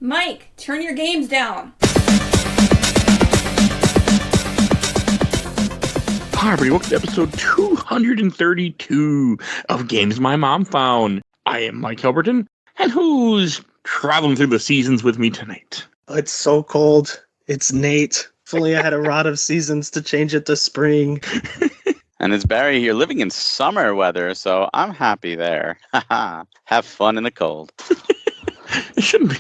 Mike, turn your games down. Hi, everybody. Welcome to episode 232 of Games My Mom Found. I am Mike Albertin, and who's traveling through the seasons with me tonight? It's so cold. It's Nate. If only I had a rod of seasons to change it to spring. And it's Barry here, living in summer weather, so I'm happy there. Have fun in the cold. It shouldn't be.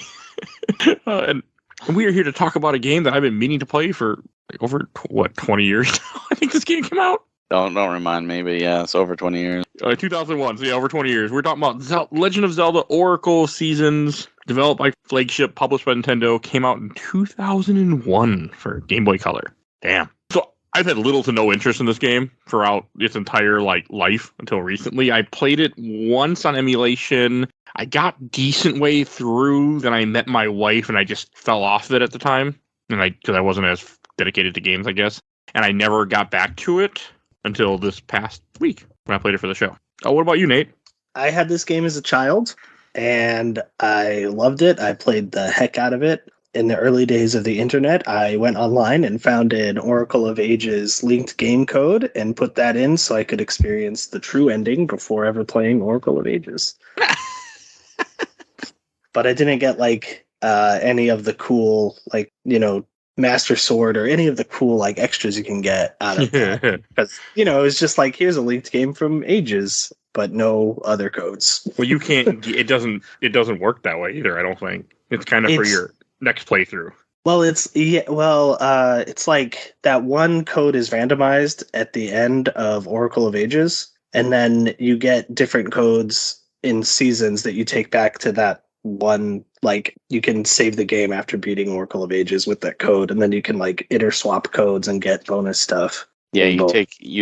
And we are here to talk about a game that I've been meaning to play for over, 20 years now? I think this game came out. Don't remind me, but yeah, it's over 20 years. 2001, so yeah, over 20 years. We're talking about Legend of Zelda Oracle Seasons, developed by Flagship, published by Nintendo, came out in 2001 for Game Boy Color. Damn. So I've had little to no interest in this game throughout its entire life until recently. I played it once on emulation. I got decent way through, then I met my wife and I just fell off of it at the time. And because I wasn't as dedicated to games, I guess. And I never got back to it until this past week when I played it for the show. Oh, what about you, Nate? I had this game as a child, and I loved it. I played the heck out of it. In the early days of the internet, I went online and found an Oracle of Ages linked game code and put that in so I could experience the true ending before ever playing Oracle of Ages. But I didn't get any of the cool, Master Sword or any of the cool extras you can get out of that. Because, it was just here's a linked game from Ages, but no other codes. Well, you can't, it doesn't work that way either, I don't think. It's kind of for your next playthrough. Well, it's like that one code is randomized at the end of Oracle of Ages, and then you get different codes in seasons that you take back to that one. You can save the game after beating Oracle of Ages with that code, and then you can interswap codes and get bonus stuff. Yeah, you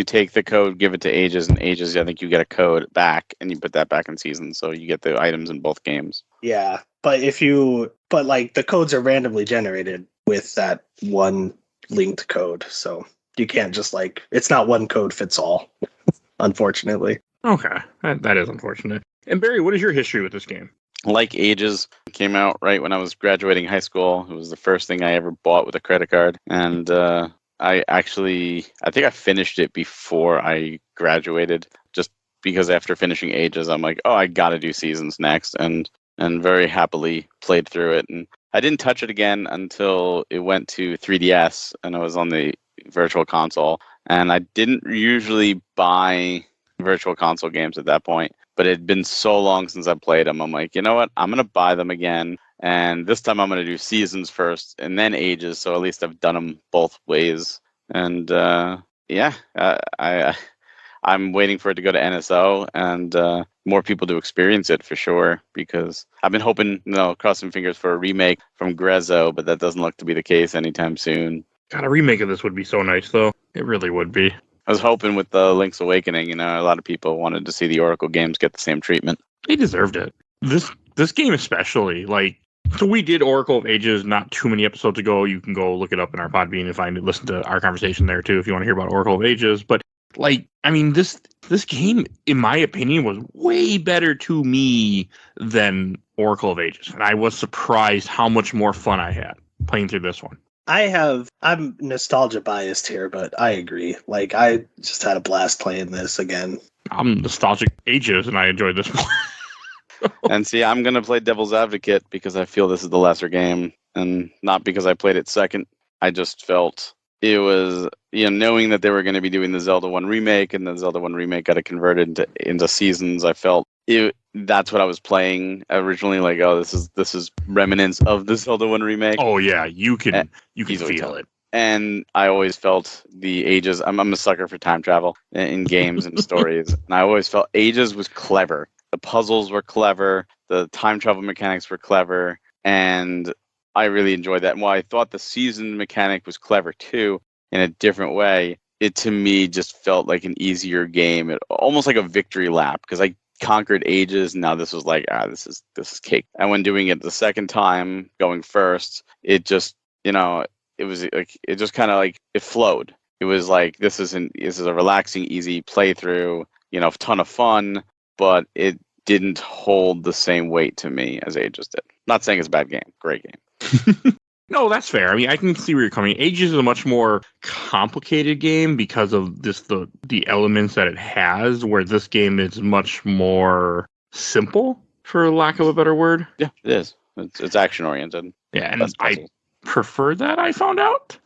take the code, give it to Ages, and Ages, I think you get a code back, and you put that back in season, so you get the items in both games. Yeah, but the codes are randomly generated with that one linked code, so you can't just it's not one code fits all, unfortunately. Okay, that is unfortunate. And Barry, what is your history with this game? Like Ages, it came out right when I was graduating high school. It was the first thing I ever bought with a credit card, and I think I finished it before I graduated, just because after finishing Ages, I'm like, oh, I got to do Seasons next, and very happily played through it. And I didn't touch it again until it went to 3DS, and I was on the Virtual Console. And I didn't usually buy Virtual Console games at that point, but it had been so long since I played them. I'm like, you know what? I'm going to buy them again. And this time I'm going to do Seasons first and then Ages, so at least I've done them both ways. And I'm waiting for it to go to NSO and more people to experience it for sure, because I've been hoping, crossing fingers for a remake from Grezzo, but that doesn't look to be the case anytime soon. God, a remake of this would be so nice, though. It really would be. I was hoping with the Link's Awakening, a lot of people wanted to see the Oracle games get the same treatment. They deserved it. This game especially, so we did Oracle of Ages not too many episodes ago. You can go look it up in our Podbean and listen to our conversation there too if you want to hear about Oracle of Ages. But this game, in my opinion, was way better to me than Oracle of Ages, and I was surprised how much more fun I had playing through this one. I'm nostalgia biased here, but I agree. I just had a blast playing this again. I'm nostalgic Ages, and I enjoyed this more. And see, I'm going to play Devil's Advocate because I feel this is the lesser game, and not because I played it second. I just felt it was, knowing that they were going to be doing the Zelda 1 remake, and the Zelda 1 remake got it converted into Seasons, I felt that's what I was playing originally. This is remnants of the Zelda 1 remake. Oh yeah, you can feel it. And I always felt the Ages. I'm a sucker for time travel in games and stories, and I always felt Ages was clever. The puzzles were clever, the time travel mechanics were clever, and I really enjoyed that. And while I thought the season mechanic was clever too, in a different way, it to me just felt like an easier game, almost like a victory lap, because I conquered Ages, and now this was this is cake. And when doing it the second time, going first, it just, it was it just kind of it flowed. It was this is a relaxing, easy playthrough, ton of fun, but it didn't hold the same weight to me as Ages did. Not saying it's a bad game. Great game. No, that's fair. I mean, I can see where you're coming. Ages is a much more complicated game because of the elements that it has, where this game is much more for lack of a better word. Yeah, it is. It's action oriented. Yeah, and I prefer that, I found out.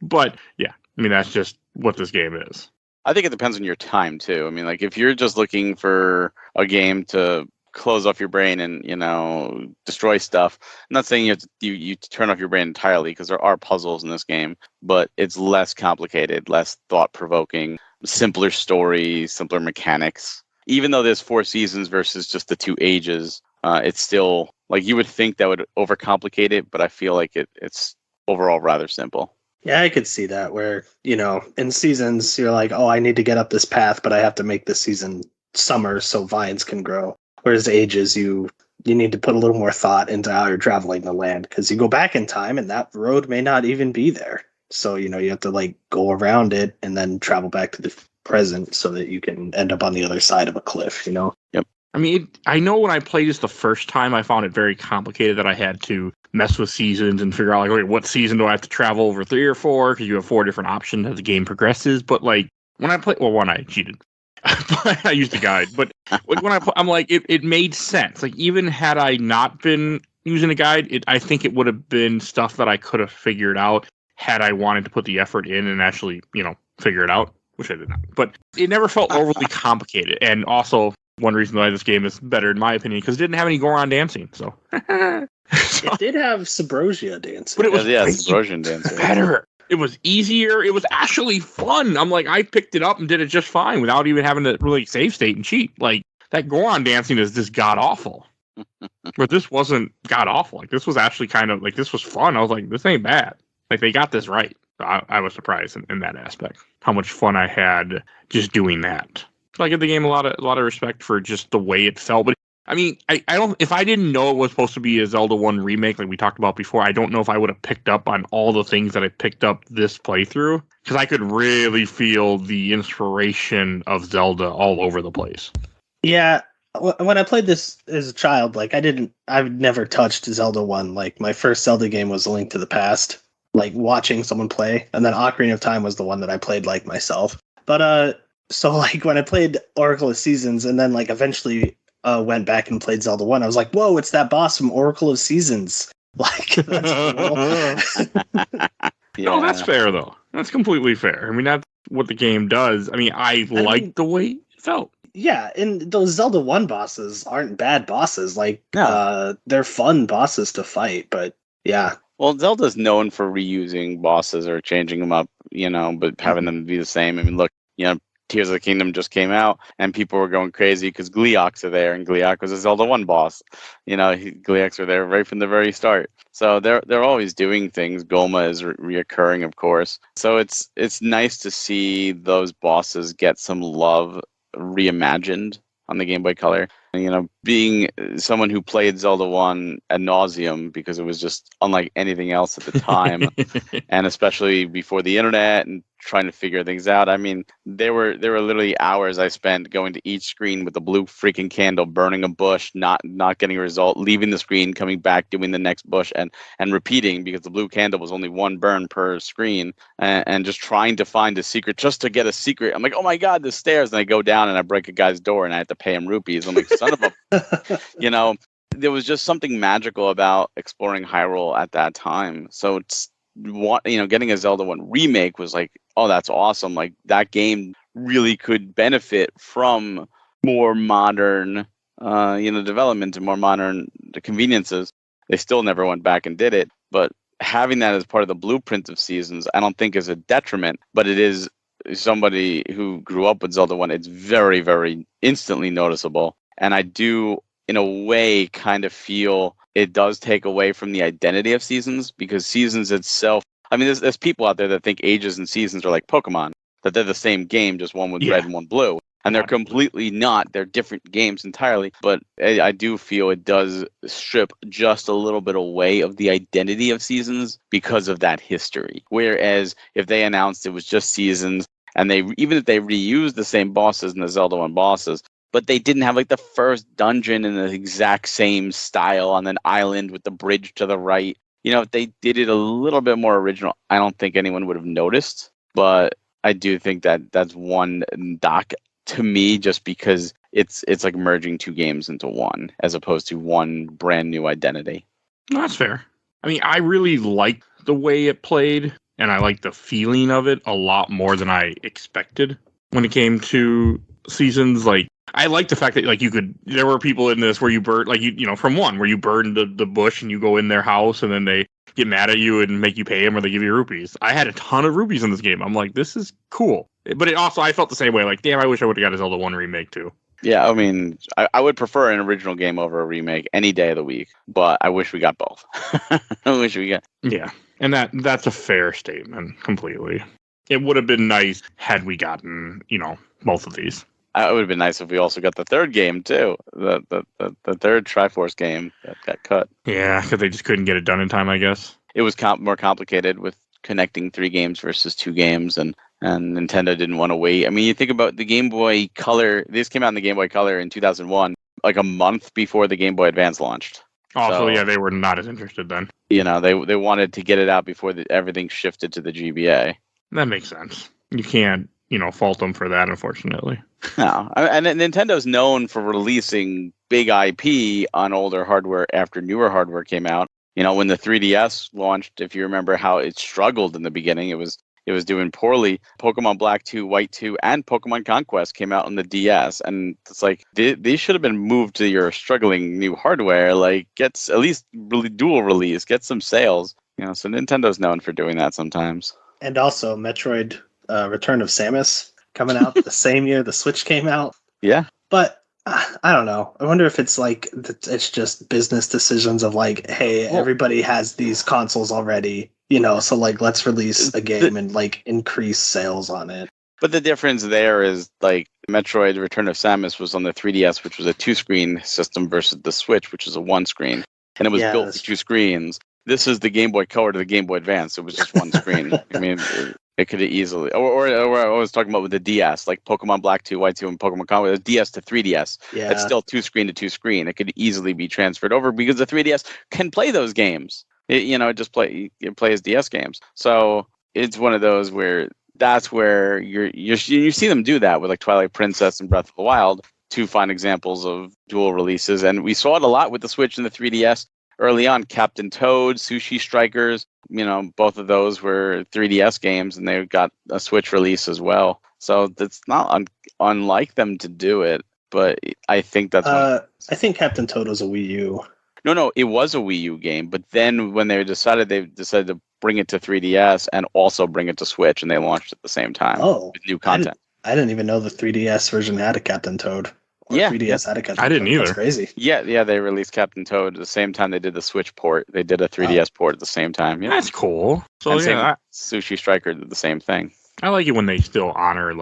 But yeah, I mean, that's just what this game is. I think it depends on your time too. I mean, like if you're just looking for a game to close off your brain and, you know, destroy stuff. I'm not saying you turn off your brain entirely, because there are puzzles in this game, but it's less complicated, less thought-provoking, simpler story, simpler mechanics. Even though there's 4 seasons versus just the 2 ages, it's still, like, you would think that would overcomplicate it, but I feel like it's overall rather simple. Yeah, I could see that, where, you know, in seasons, you're like, oh, I need to get up this path, but I have to make this season summer so vines can grow. Whereas Ages, you need to put a little more thought into how you're traveling the land, because you go back in time and that road may not even be there. So, you know, you have to like go around it and then travel back to the present so that you can end up on the other side of a cliff, you know? Yep. I mean, I know when I played this the first time, I found it very complicated that I had to mess with seasons and figure out, like, okay, what season do I have to travel over 3 or 4? Because you have 4 different options as the game progresses. But, like, when I played, well, one, I cheated. I used a guide. But when I'm like, it made sense. Like, even had I not been using a guide, I think it would have been stuff that I could have figured out had I wanted to put the effort in and actually, you know, figure it out, which I did not. But it never felt overly complicated. And also, one reason why this game is better, in my opinion, because it didn't have any Goron dancing. So It did have Subrosia dancing. But it was Subrosian dancing. better. It was easier. It was actually fun. I'm like, I picked it up and did it just fine without even having to really save state and cheat. Like, that Goron dancing is just god awful. But this wasn't god awful. Like, this was actually kind of like, this was fun. I was like, this ain't bad. Like, they got this right. I was surprised in that aspect, how much fun I had just doing that. So I give the game a lot of respect for just the way it felt. But I mean, I don't. If I didn't know it was supposed to be a Zelda 1 remake, like we talked about before, I don't know if I would have picked up on all the things that I picked up this playthrough, because I could really feel the inspiration of Zelda all over the place. Yeah, when I played this as a child, like I've never touched Zelda 1. Like, my first Zelda game was A Link to the Past, like watching someone play, and then Ocarina of Time was the one that I played like myself. But so like when I played Oracle of Seasons and then like eventually went back and played Zelda 1, I was like, whoa, it's that boss from Oracle of Seasons. Like, that's cool. Yeah. No, that's fair though. That's completely fair. I mean, that's what the game does. I mean, I liked the way it felt. Yeah, and those Zelda 1 bosses aren't bad bosses. Like, No. they're fun bosses to fight, but yeah. Well, Zelda's known for reusing bosses or changing them up, you know, but having them be the same. I mean, look, you know, Tears of the Kingdom just came out, and people were going crazy because Gleeoks are there, and Gleeok was a Zelda 1 boss. You know, Gleeoks were there right from the very start. So they're always doing things. Goma is reoccurring, of course. So it's nice to see those bosses get some love reimagined on the Game Boy Color. And, you know, being someone who played Zelda 1 ad nauseum because it was just unlike anything else at the time, and especially before the internet and trying to figure things out. I mean, there were literally hours I spent going to each screen with a blue freaking candle, burning a bush, not getting a result, leaving the screen, coming back, doing the next bush, and repeating, because the blue candle was only 1 burn per screen, and just trying to find a secret just to get a secret. I'm like, oh my god, the stairs, and I go down and I break a guy's door and I have to pay him rupees. I'm like, son of a, you know, there was just something magical about exploring Hyrule at that time. So it's, you know, getting a Zelda 1 remake was like, oh, that's awesome. Like, that game really could benefit from more modern, you know, development and more modern conveniences. They still never went back and did it, but having that as part of the blueprint of Seasons, I don't think is a detriment, but it is, somebody who grew up with Zelda 1, it's very, very instantly noticeable. And I do, in a way, kind of feel it does take away from the identity of Seasons, because Seasons itself, I mean, there's people out there that think Ages and Seasons are like Pokemon, that they're the same game, just one with red and one blue. And they're completely not. They're different games entirely. But I do feel it does strip just a little bit away of the identity of Seasons because of that history. Whereas if they announced it was just Seasons, and even if they reused the same bosses in the Zelda 1 bosses, but they didn't have like the first dungeon in the exact same style on an island with the bridge to the right. If they did it a little bit more original, I don't think anyone would have noticed. But I do think that that's one knock to me, just because it's like merging two games into one as opposed to one brand new identity. No, that's fair. I mean, I really liked the way it played, and I liked the feeling of it a lot more than I expected when it came to seasons. Like, I like the fact that like there were people in this where you burn like from one where you burn the bush and you go in their house and then they get mad at you and make you pay them or they give you rupees. I had a ton of rupees in this game. I'm like, this is cool. But I felt the same way. Like, damn, I wish I would have got a Zelda 1 remake too. Yeah, I mean, I would prefer an original game over a remake any day of the week, but I wish we got both. I wish we got. Yeah, and that's a fair statement completely. It would have been nice had we gotten, both of these. It would have been nice if we also got the third game too, the third Triforce game that got cut. Yeah, because they just couldn't get it done in time, I guess. It was more complicated with connecting 3 games versus 2 games, and Nintendo didn't want to wait. I mean, you think about the Game Boy Color. This came out in the Game Boy Color in 2001, like a month before the Game Boy Advance launched. So yeah, they were not as interested then. They wanted to get it out before everything shifted to the GBA. That makes sense. You can't, fault them for that, unfortunately. No, and Nintendo's known for releasing big IP on older hardware after newer hardware came out. When the 3DS launched, if you remember how it struggled in the beginning, it was doing poorly. Pokemon Black 2, White 2, and Pokemon Conquest came out on the DS, and it's like these should have been moved to your struggling new hardware. Like, get at least really dual release, get some sales. So Nintendo's known for doing that sometimes. And also Metroid Return of Samus coming out the same year the Switch came out. Yeah. But I don't know. I wonder if it's like it's just business decisions of like, hey, everybody has these consoles already, so like let's release a game and like increase sales on it. But the difference there is like Metroid Return of Samus was on the 3DS, which was a 2-screen system, versus the Switch, which is a 1-screen, and it was built for 2 screens. This is the Game Boy Color to the Game Boy Advance. It was just 1 screen. I mean, it could have easily, or I was talking about with the DS, like Pokemon Black 2, White 2, and Pokemon Conquest, DS to 3DS. Yeah. It's still 2-screen to 2-screen. It could easily be transferred over because the 3DS can play those games. It plays DS games. So it's one of those where that's where you see them do that with like Twilight Princess and Breath of the Wild, 2 fine examples of dual releases, and we saw it a lot with the Switch and the 3DS. Early on, Captain Toad, Sushi Strikers, both of those were 3DS games, and they got a Switch release as well. So it's not unlike them to do it, but I think that's... I think Captain Toad was a Wii U. No, it was a Wii U game, but then when they decided to bring it to 3DS and also bring it to Switch, and they launched at the same time with new content. I didn't even know the 3DS version had a Captain Toad. Or 3DS had a Captain Toad. I didn't either. That's crazy. Yeah, they released Captain Toad at the same time they did the Switch port. They did a 3DS port at the same time. Yeah. That's cool. So Sushi Striker did the same thing. I like it when they still honor,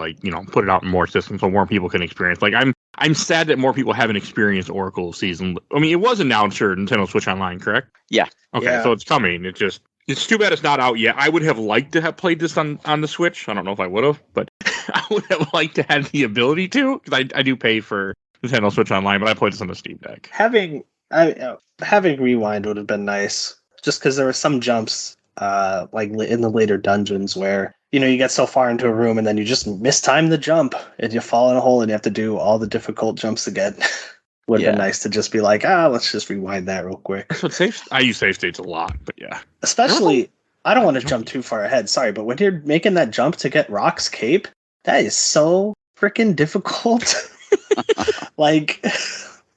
put it out in more systems so more people can experience. Like, I'm sad that more people haven't experienced Oracle Season. I mean, it was announced for Nintendo Switch Online, correct? Yeah. Okay, so it's coming. It's too bad it's not out yet. I would have liked to have played this on the Switch. I don't know if I would have, but I would have liked to have the ability to, because I do pay for Nintendo Switch Online, but I played this on the Steam Deck. Having Rewind would have been nice, just because there were some jumps, like in the later dungeons where you get so far into a room and then you just mistime the jump and you fall in a hole and you have to do all the difficult jumps again. Would have been nice to just be like, let's just rewind that real quick. So I use save states a lot, but yeah. Especially, I don't want to jump too far ahead, sorry, but when you're making that jump to get Rock's cape, that is so freaking difficult. Like,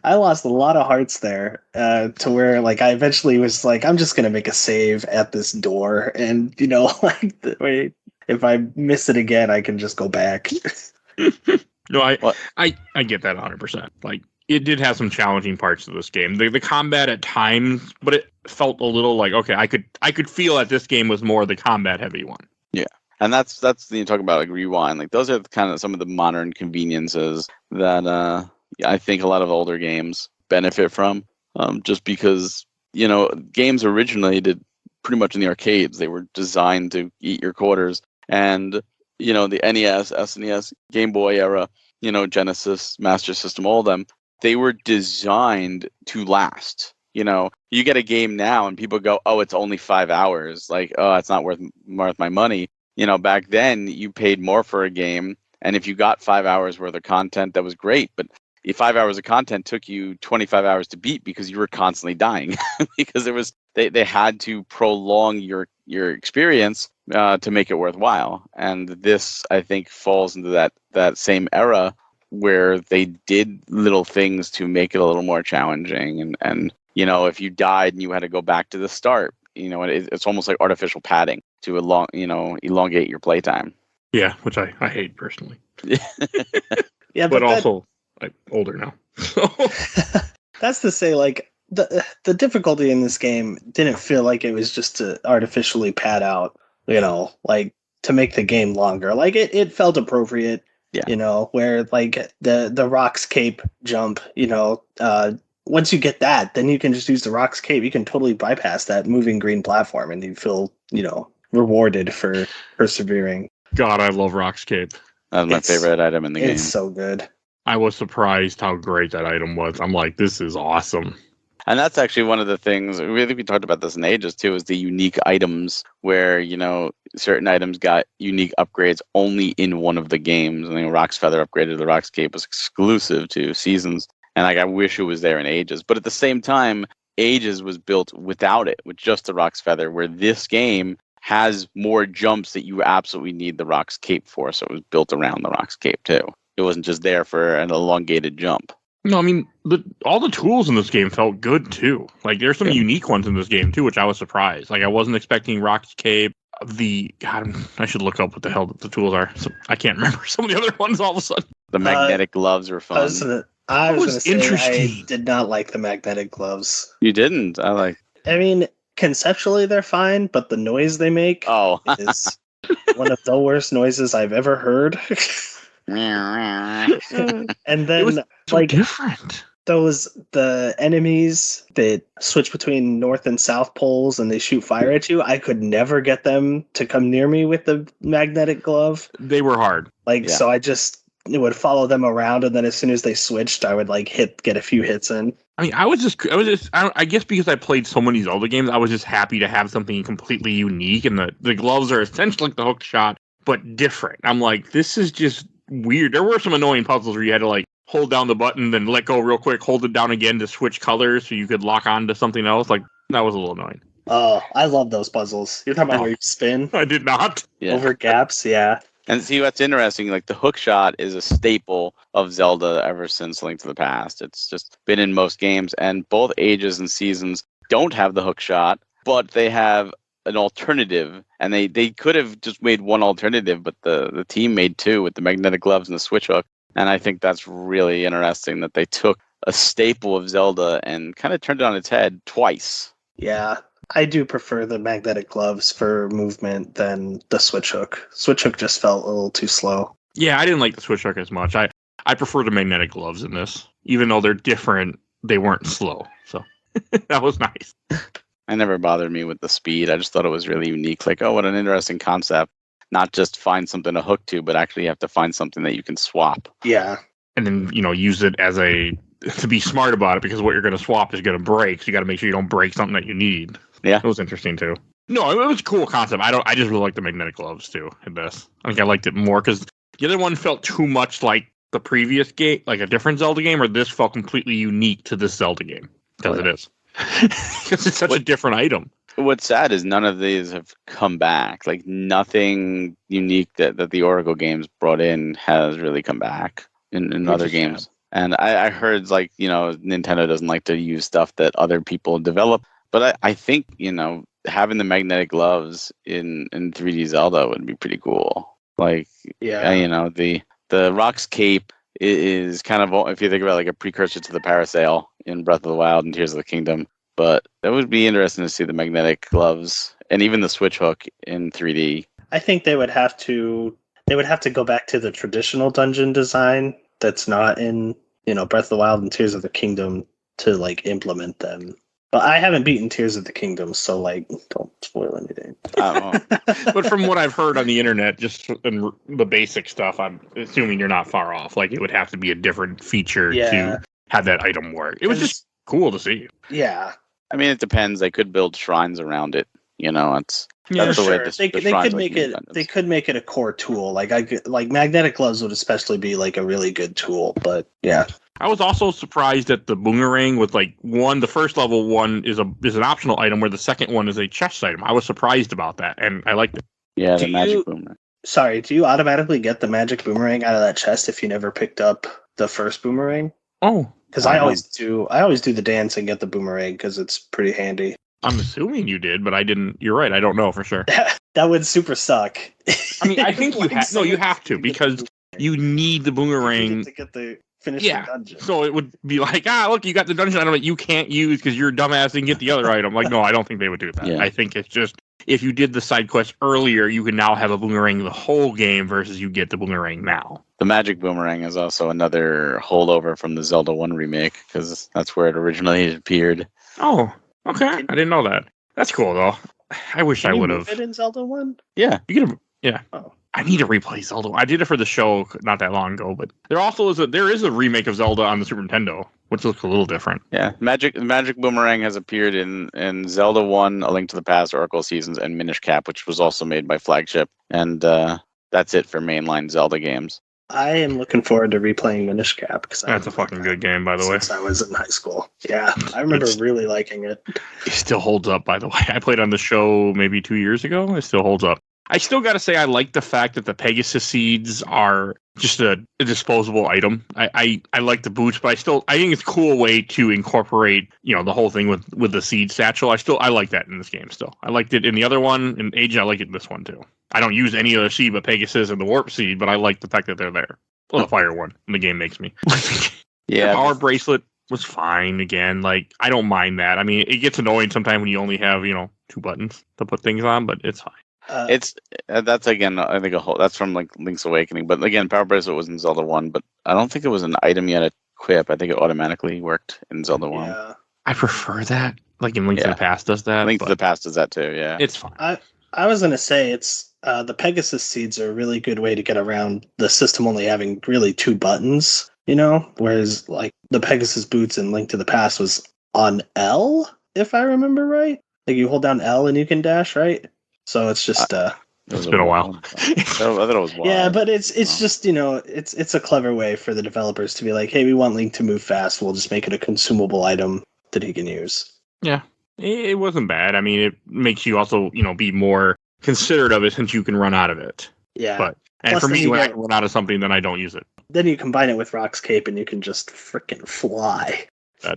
I lost a lot of hearts there, to where like I eventually was like, I'm just gonna make a save at this door, and if I miss it again, I can just go back. No, I get that 100%. Like, it did have some challenging parts of this game. The combat at times, but it felt a little like, okay, I could feel that this game was more the combat heavy one. Yeah. And that's you talk about like Rewind. Like, those are kind of some of the modern conveniences that I think a lot of older games benefit from. Just because, games originated pretty much in the arcades. They were designed to eat your quarters. And, the NES, SNES, Game Boy era, Genesis, Master System, all of them, they were designed to last. You get a game now and people go, oh, it's only 5 hours. Like, oh, it's not worth my money. Back then you paid more for a game. And if you got 5 hours worth of content, that was great. But if 5 hours of content took you 25 hours to beat because you were constantly dying because they had to prolong your experience to make it worthwhile. And this, I think, falls into that same era where they did little things to make it a little more challenging. And if you died and you had to go back to the start, it's almost like artificial padding to elongate your playtime. Yeah, which I hate personally. Yeah, but also I'm older now. That's to say, like, the difficulty in this game didn't feel like it was just to artificially pad out, like to make the game longer. Like it felt appropriate. Yeah. Where like the Rock's Cape jump, once you get that, then you can just use the Rock's Cape. You can totally bypass that moving green platform and you feel, rewarded for persevering. God, I love Rock's Cape. That's my favorite item in the game. It's so good. I was surprised how great that item was. I'm like, this is awesome. And that's actually one of the things, I think we talked about this in Ages too, is the unique items where, certain items got unique upgrades only in one of the games. I think Rock's Feather upgraded the Rock's Cape was exclusive to Seasons. And I wish it was there in Ages. But at the same time, Ages was built without it, with just the Rock's Feather, where this game has more jumps that you absolutely need the Rock's Cape for. So it was built around the Rock's Cape too. It wasn't just there for an elongated jump. No, I mean, all the tools in this game felt good too. Like, there's some unique ones in this game too, which I was surprised. Like, I wasn't expecting Rock's Cape. God, I should look up what the hell the tools are. So I can't remember some of the other ones all of a sudden. The magnetic gloves were fun. I was going to say, interesting. I did not like the magnetic gloves. You didn't? I mean, conceptually they're fine, but the noise they make is one of the worst noises I've ever heard. And then, it was so different. The enemies that switch between north and south poles and they shoot fire at you, I could never get them to come near me with the magnetic glove. They were hard. So I just would follow them around, and then as soon as they switched, I would get a few hits in. I mean, I guess because I played so many Zelda games, I was just happy to have something completely unique, and the gloves are essentially like the hook shot, but different. I'm like, this is just weird. There were some annoying puzzles where you had to hold down the button, then let go real quick, hold it down again to switch colors so you could lock on to something else. Like, that was a little annoying. Oh, I love those puzzles. You're talking about where you spin? I did not. Over gaps, yeah. And see, what's interesting, like the hook shot is a staple of Zelda ever since Link to the Past. It's just been in most games, and both Ages and Seasons don't have the hook shot, but they have an alternative, and they could have just made one alternative, but the team made two with the magnetic gloves and the switch hook. And I think that's really interesting that they took a staple of Zelda and kind of turned it on its head twice. Yeah, I do prefer the magnetic gloves for movement than the switch hook. Switch hook just felt a little too slow. Yeah, I didn't like the switch hook as much. I prefer the magnetic gloves in this. Even though they're different, they weren't slow. So that was nice. It never bothered me with the speed. I just thought it was really unique. Like, oh, what an interesting concept. Not just find something to hook to, but actually you have to find something that you can swap. Yeah. And then, use it to be smart about it, because what you're going to swap is going to break. So you got to make sure you don't break something that you need. Yeah. It was interesting too. No, it was a cool concept. I just really like the magnetic gloves too in this. I think I liked it more because the other one felt too much like the previous game, like a different Zelda game, or this felt completely unique to this Zelda game. Because it is. Because it's such a different item. What's sad is none of these have come back. Like, nothing unique that the Oracle games brought in has really come back in other games. And I heard, Nintendo doesn't like to use stuff that other people develop. But I think, having the magnetic gloves in 3D Zelda would be pretty cool. The Rock's Cape is kind of, if you think about a precursor to the Parasail in Breath of the Wild and Tears of the Kingdom. But that would be interesting to see the magnetic gloves and even the switch hook in 3D. I think they would have to go back to the traditional dungeon design that's not in, Breath of the Wild and Tears of the Kingdom to implement them. But I haven't beaten Tears of the Kingdom, so like, don't spoil anything. I don't know. But from what I've heard on the internet, just in the basic stuff, I'm assuming you're not far off. Like, it would have to be a different feature to have that item work. It was just cool to see. Yeah. I mean, it depends. They could build shrines around it. You know, that's the way they could make it. They could make it a core tool. Like magnetic gloves would especially be like a really good tool. But yeah, I was also surprised at the boomerang with like the first level one is an optional item where the second one is a chest item. I was surprised about that, and I liked it. Yeah, the magic boomerang. Sorry, do you automatically get the magic boomerang out of that chest if you never picked up the first boomerang? Oh, because I always do. I always do the dance and get the boomerang because it's pretty handy. I'm assuming you did, but I didn't. You're right. I don't know for sure. That would super suck. I mean, I think you have. No, you have to because you need the boomerang to get the finish the dungeon. So it would be like, look, you got the dungeon item that you can't use because you're a dumbass and get the other item. Like, no, I don't think they would do that. Yeah. I think it's just if you did the side quest earlier, you can now have a boomerang the whole game versus you get the boomerang now. The magic boomerang is also another holdover from the Zelda 1 remake because that's where it originally appeared. Oh. Okay, I didn't know that. That's cool though. I wish I would have. It in Zelda 1? Yeah, you get yeah. Oh. I need to replay Zelda. I did it for the show not that long ago, but there also is a remake of Zelda on the Super Nintendo, which looks a little different. Yeah, Magic Boomerang has appeared in Zelda 1, A Link to the Past, Oracle Seasons, and Minish Cap, which was also made by Flagship, and that's it for mainline Zelda games. I am looking forward to replaying Minish Cap because that's a fucking good game, by the way. Since I was in high school, yeah, I remember really liking it. It still holds up, by the way. I played on the show maybe 2 years ago. It still holds up. I still got to say I like the fact that the Pegasus seeds are just a disposable item. I like the boots, but I think it's a cool way to incorporate the whole thing with the seed satchel. I like that in this game still. I liked it in the other one, in Age, I like it in this one too. I don't use any other seed but Pegasus and the Warp seed, but I like the fact that they're there. Well, the fire one in the game makes me. Yeah. The power bracelet was fine again. Like, I don't mind that. I mean, it gets annoying sometimes when you only have, 2 buttons to put things on, but it's fine. That's again, I think that's from like Link's Awakening, but again, Power Bracelet was in Zelda 1, but I don't think it was an item yet equip. I think it automatically worked in Zelda 1. Yeah. I prefer that. Like in Link to the Past does that. Link to the Past does that too, yeah. It's fine. I was gonna say it's the Pegasus seeds are a really good way to get around the system only having really 2 buttons, whereas like the Pegasus boots in Link to the Past was on L, if I remember right. Like you hold down L and you can dash, right? So it's just it's been a while. I thought it was wild. Yeah, but it's just it's a clever way for the developers to be like, hey, we want Link to move fast. We'll just make it a consumable item that he can use. Yeah, it wasn't bad. I mean, it makes you also be more considerate of it since you can run out of it. Yeah, and for me, when I run out of something, then I don't use it. Then you combine it with Rock's Cape, and you can just freaking fly. That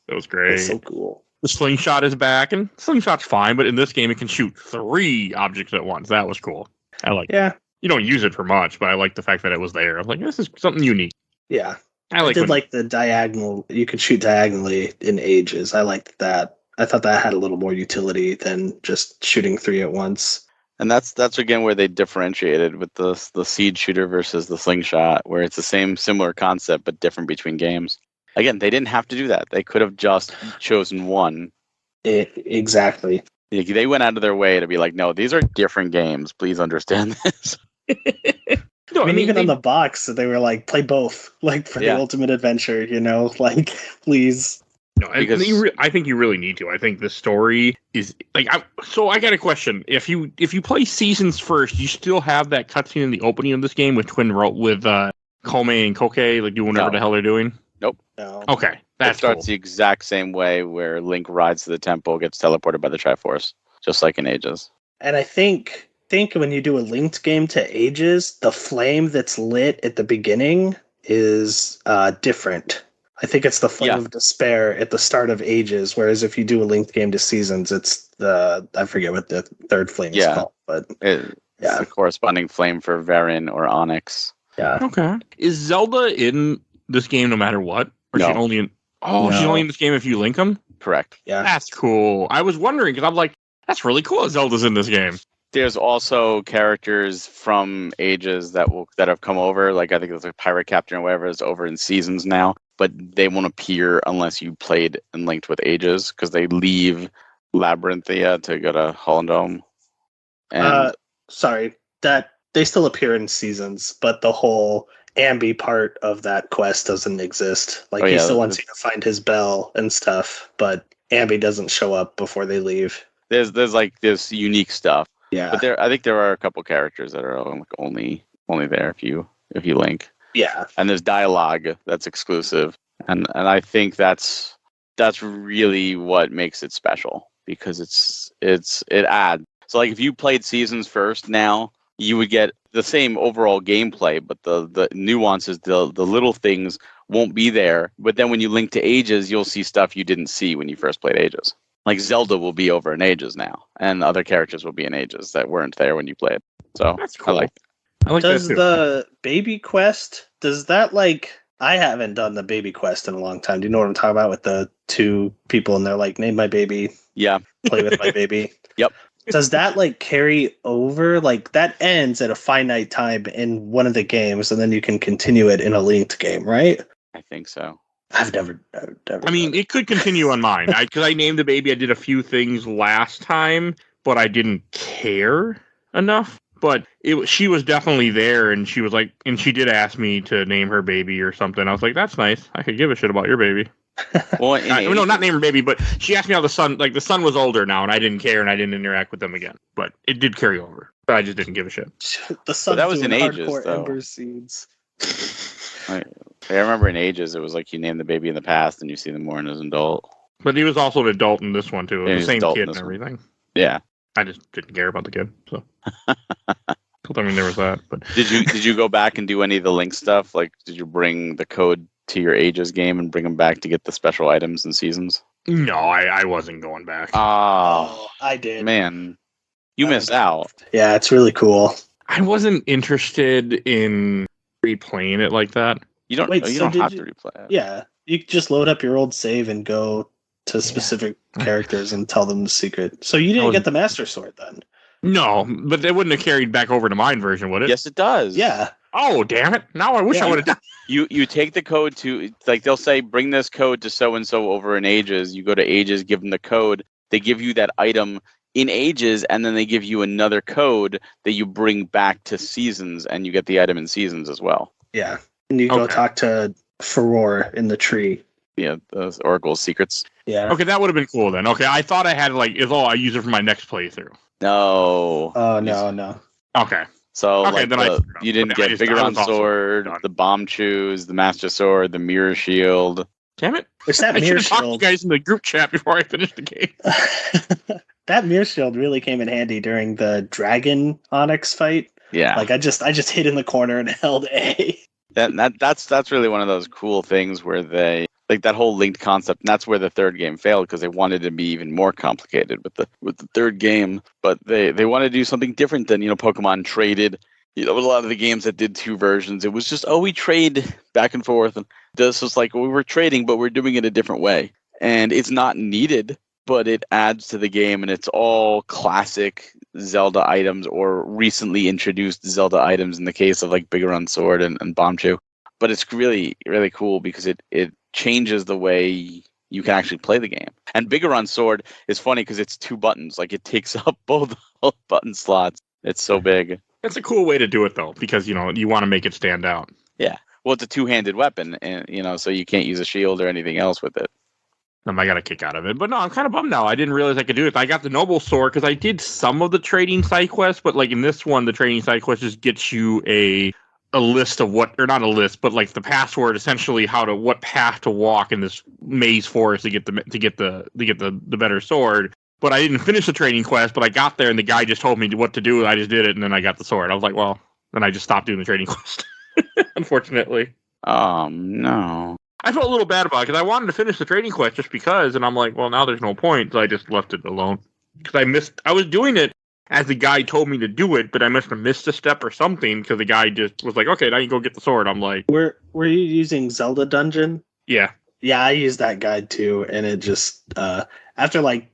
was great. It's so cool. The slingshot is back, and slingshot's fine, but in this game, it can shoot 3 objects at once. That was cool. I like it. You don't use it for much, but I like the fact that it was there. I'm like, this is something unique. Yeah. I did like the diagonal. You could shoot diagonally in Ages. I liked that. I thought that had a little more utility than just shooting 3 at once. And that's again where they differentiated with the seed shooter versus the slingshot, where it's the similar concept, but different between games. Again, they didn't have to do that. They could have just chosen one. Exactly. They went out of their way to be like, no, these are different games. Please understand this. No, I mean, even on the box, they were like, play both. Like, for the ultimate adventure, like, please. No, I think you really need to. I think the story is like. So I got a question. If you play Seasons first, you still have that cutscene in the opening of this game with Kome and Koke, like doing whatever the hell they're doing. Nope. No. Okay. It starts the exact same way where Link rides to the temple, gets teleported by the Triforce, just like in Ages. And I think when you do a linked game to Ages, the flame that's lit at the beginning is different. I think it's the flame of despair at the start of Ages, whereas if you do a linked game to Seasons, it's I forget what the third flame is called. But it's the corresponding flame for Varin or Onyx. Yeah. Okay. Is Zelda in this game no matter what? Or no. She's only in this game if you link them? Correct. Yeah. That's cool. I was wondering because I'm like, that's really cool that Zelda's in this game. There's also characters from Ages that have come over. Like I think it was like Pirate Captain or whatever is over in Seasons now. but they won't appear unless you played and linked with Ages, because they leave Labyrinthia to go to Hollandome. And Sorry, that they still appear in seasons, but the whole Ambi part of that quest doesn't exist. Like he still wants you to find his bell and stuff, but Ambi doesn't show up before they leave. There's like this unique stuff. Yeah, but I think there are a couple characters that are only there if you link. Yeah, and there's dialogue that's exclusive, and I think that's really what makes it special, because it adds. So like if you played seasons first, now you would get the same overall gameplay, but the nuances, the little things won't be there. But then when you link to Ages, you'll see stuff you didn't see when you first played Ages. Like Zelda will be over in Ages now, and other characters will be in Ages that weren't there when you played. So that's cool. I like does that too. The baby quest, does that like, I haven't done the baby quest in a long time. Do you know what I'm talking about with the two people and they're like, name my baby. Yeah. Play with my baby. Yep. Does that like carry over? Like that ends at a finite time in one of the games and then you can continue it in a linked game, right? I think so. I've never I mean, it could continue on mine. Because I named the baby, I did a few things last time, but I didn't care enough. But she was definitely there, and she was like, and she did ask me to name her baby or something. I was like, that's nice. I could give a shit about your baby. Well, no, not name her baby, but she asked me how the son was older now, and I didn't care, and I didn't interact with them again. But it did carry over. But I just didn't give a shit. The son that was in Ages, though. Ember seeds. I remember in Ages, it was like you name the baby in the past, and you see them more as an adult. But he was also an adult in this one too. It was the same kid and everything. Yeah. I just didn't care about the kid, so. I mean, there was that. But did you go back and do any of the link stuff? Like, did you bring the code to your Ages game and bring them back to get the special items and seasons? No, I wasn't going back. Oh, I did. Man, you missed out. Yeah, it's really cool. I wasn't interested in replaying it like that. You don't have to replay it. Yeah, you just load up your old save and go to specific characters and tell them the secret. So you didn't get the Master Sword then? No, but they wouldn't have carried back over to mine version, would it? Yes, it does. Yeah. Oh, damn it. Now I wish I would have done. You take the code to, like, they'll say, bring this code to so-and-so over in Ages. You go to Ages, give them the code. They give you that item in Ages, and then they give you another code that you bring back to Seasons, and you get the item in Seasons as well. Yeah. And you go talk to Furore in the tree. Yeah, those Oracle's secrets. Yeah. Okay, that would have been cool then. Okay, I thought I had I use it for my next playthrough. No. Oh, no. Okay. So then you didn't get Biggeron Sword, the Bomb Choose, the Master Sword, the Mirror Shield. Damn it. It's that I Mirror should have talked to you Shield. guys in the group chat before I finished the game. That Mirror Shield really came in handy during the Dragon Onyx fight. Yeah. Like I just hid in the corner and held A. That's really one of those cool things where they, like, that whole linked concept, and that's where the third game failed, because they wanted to be even more complicated with the third game, but they wanted to do something different than, Pokemon traded. With a lot of the games that did two versions, it was just, we trade back and forth, and this was like, we were trading, but we're doing it a different way, and it's not needed, but it adds to the game, and it's all classic Zelda items or recently introduced Zelda items in the case of like Biggeron Sword and Bombchu. But it's really, really cool because it changes the way you can actually play the game. And Biggeron Sword is funny because it's 2 buttons. Like, it takes up both button slots. It's so big. That's a cool way to do it, though, because, you want to make it stand out. Yeah. Well, it's a 2-handed weapon, and so you can't use a shield or anything else with it. I got a kick out of it. But no, I'm kind of bummed now. I didn't realize I could do it. I got the Noble Sword because I did some of the trading side quests, but like in this one, the trading side quest just gets you a list of or not a list, but like the password, essentially what path to walk in this maze forest to get the better sword. But I didn't finish the trading quest, but I got there and the guy just told me what to do, and I just did it, and then I got the sword. I was like, well, then I just stopped doing the trading quest. Unfortunately. No. I felt a little bad about it because I wanted to finish the trading quest just because, and I'm like, well, now there's no point, so I just left it alone. Because I was doing it as the guy told me to do it, but I must have missed a step or something because the guy just was like, okay, now you go get the sword. I'm like, Were you using Zelda Dungeon? Yeah. Yeah, I used that guide too, and it just after like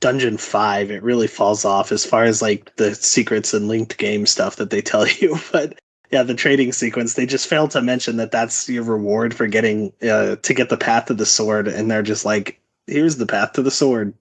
Dungeon 5, it really falls off as far as like the secrets and linked game stuff that they tell you. But Yeah, the trading sequence. They just failed to mention that that's your reward for getting to get the path to the sword, and they're just like, "Here's the path to the sword."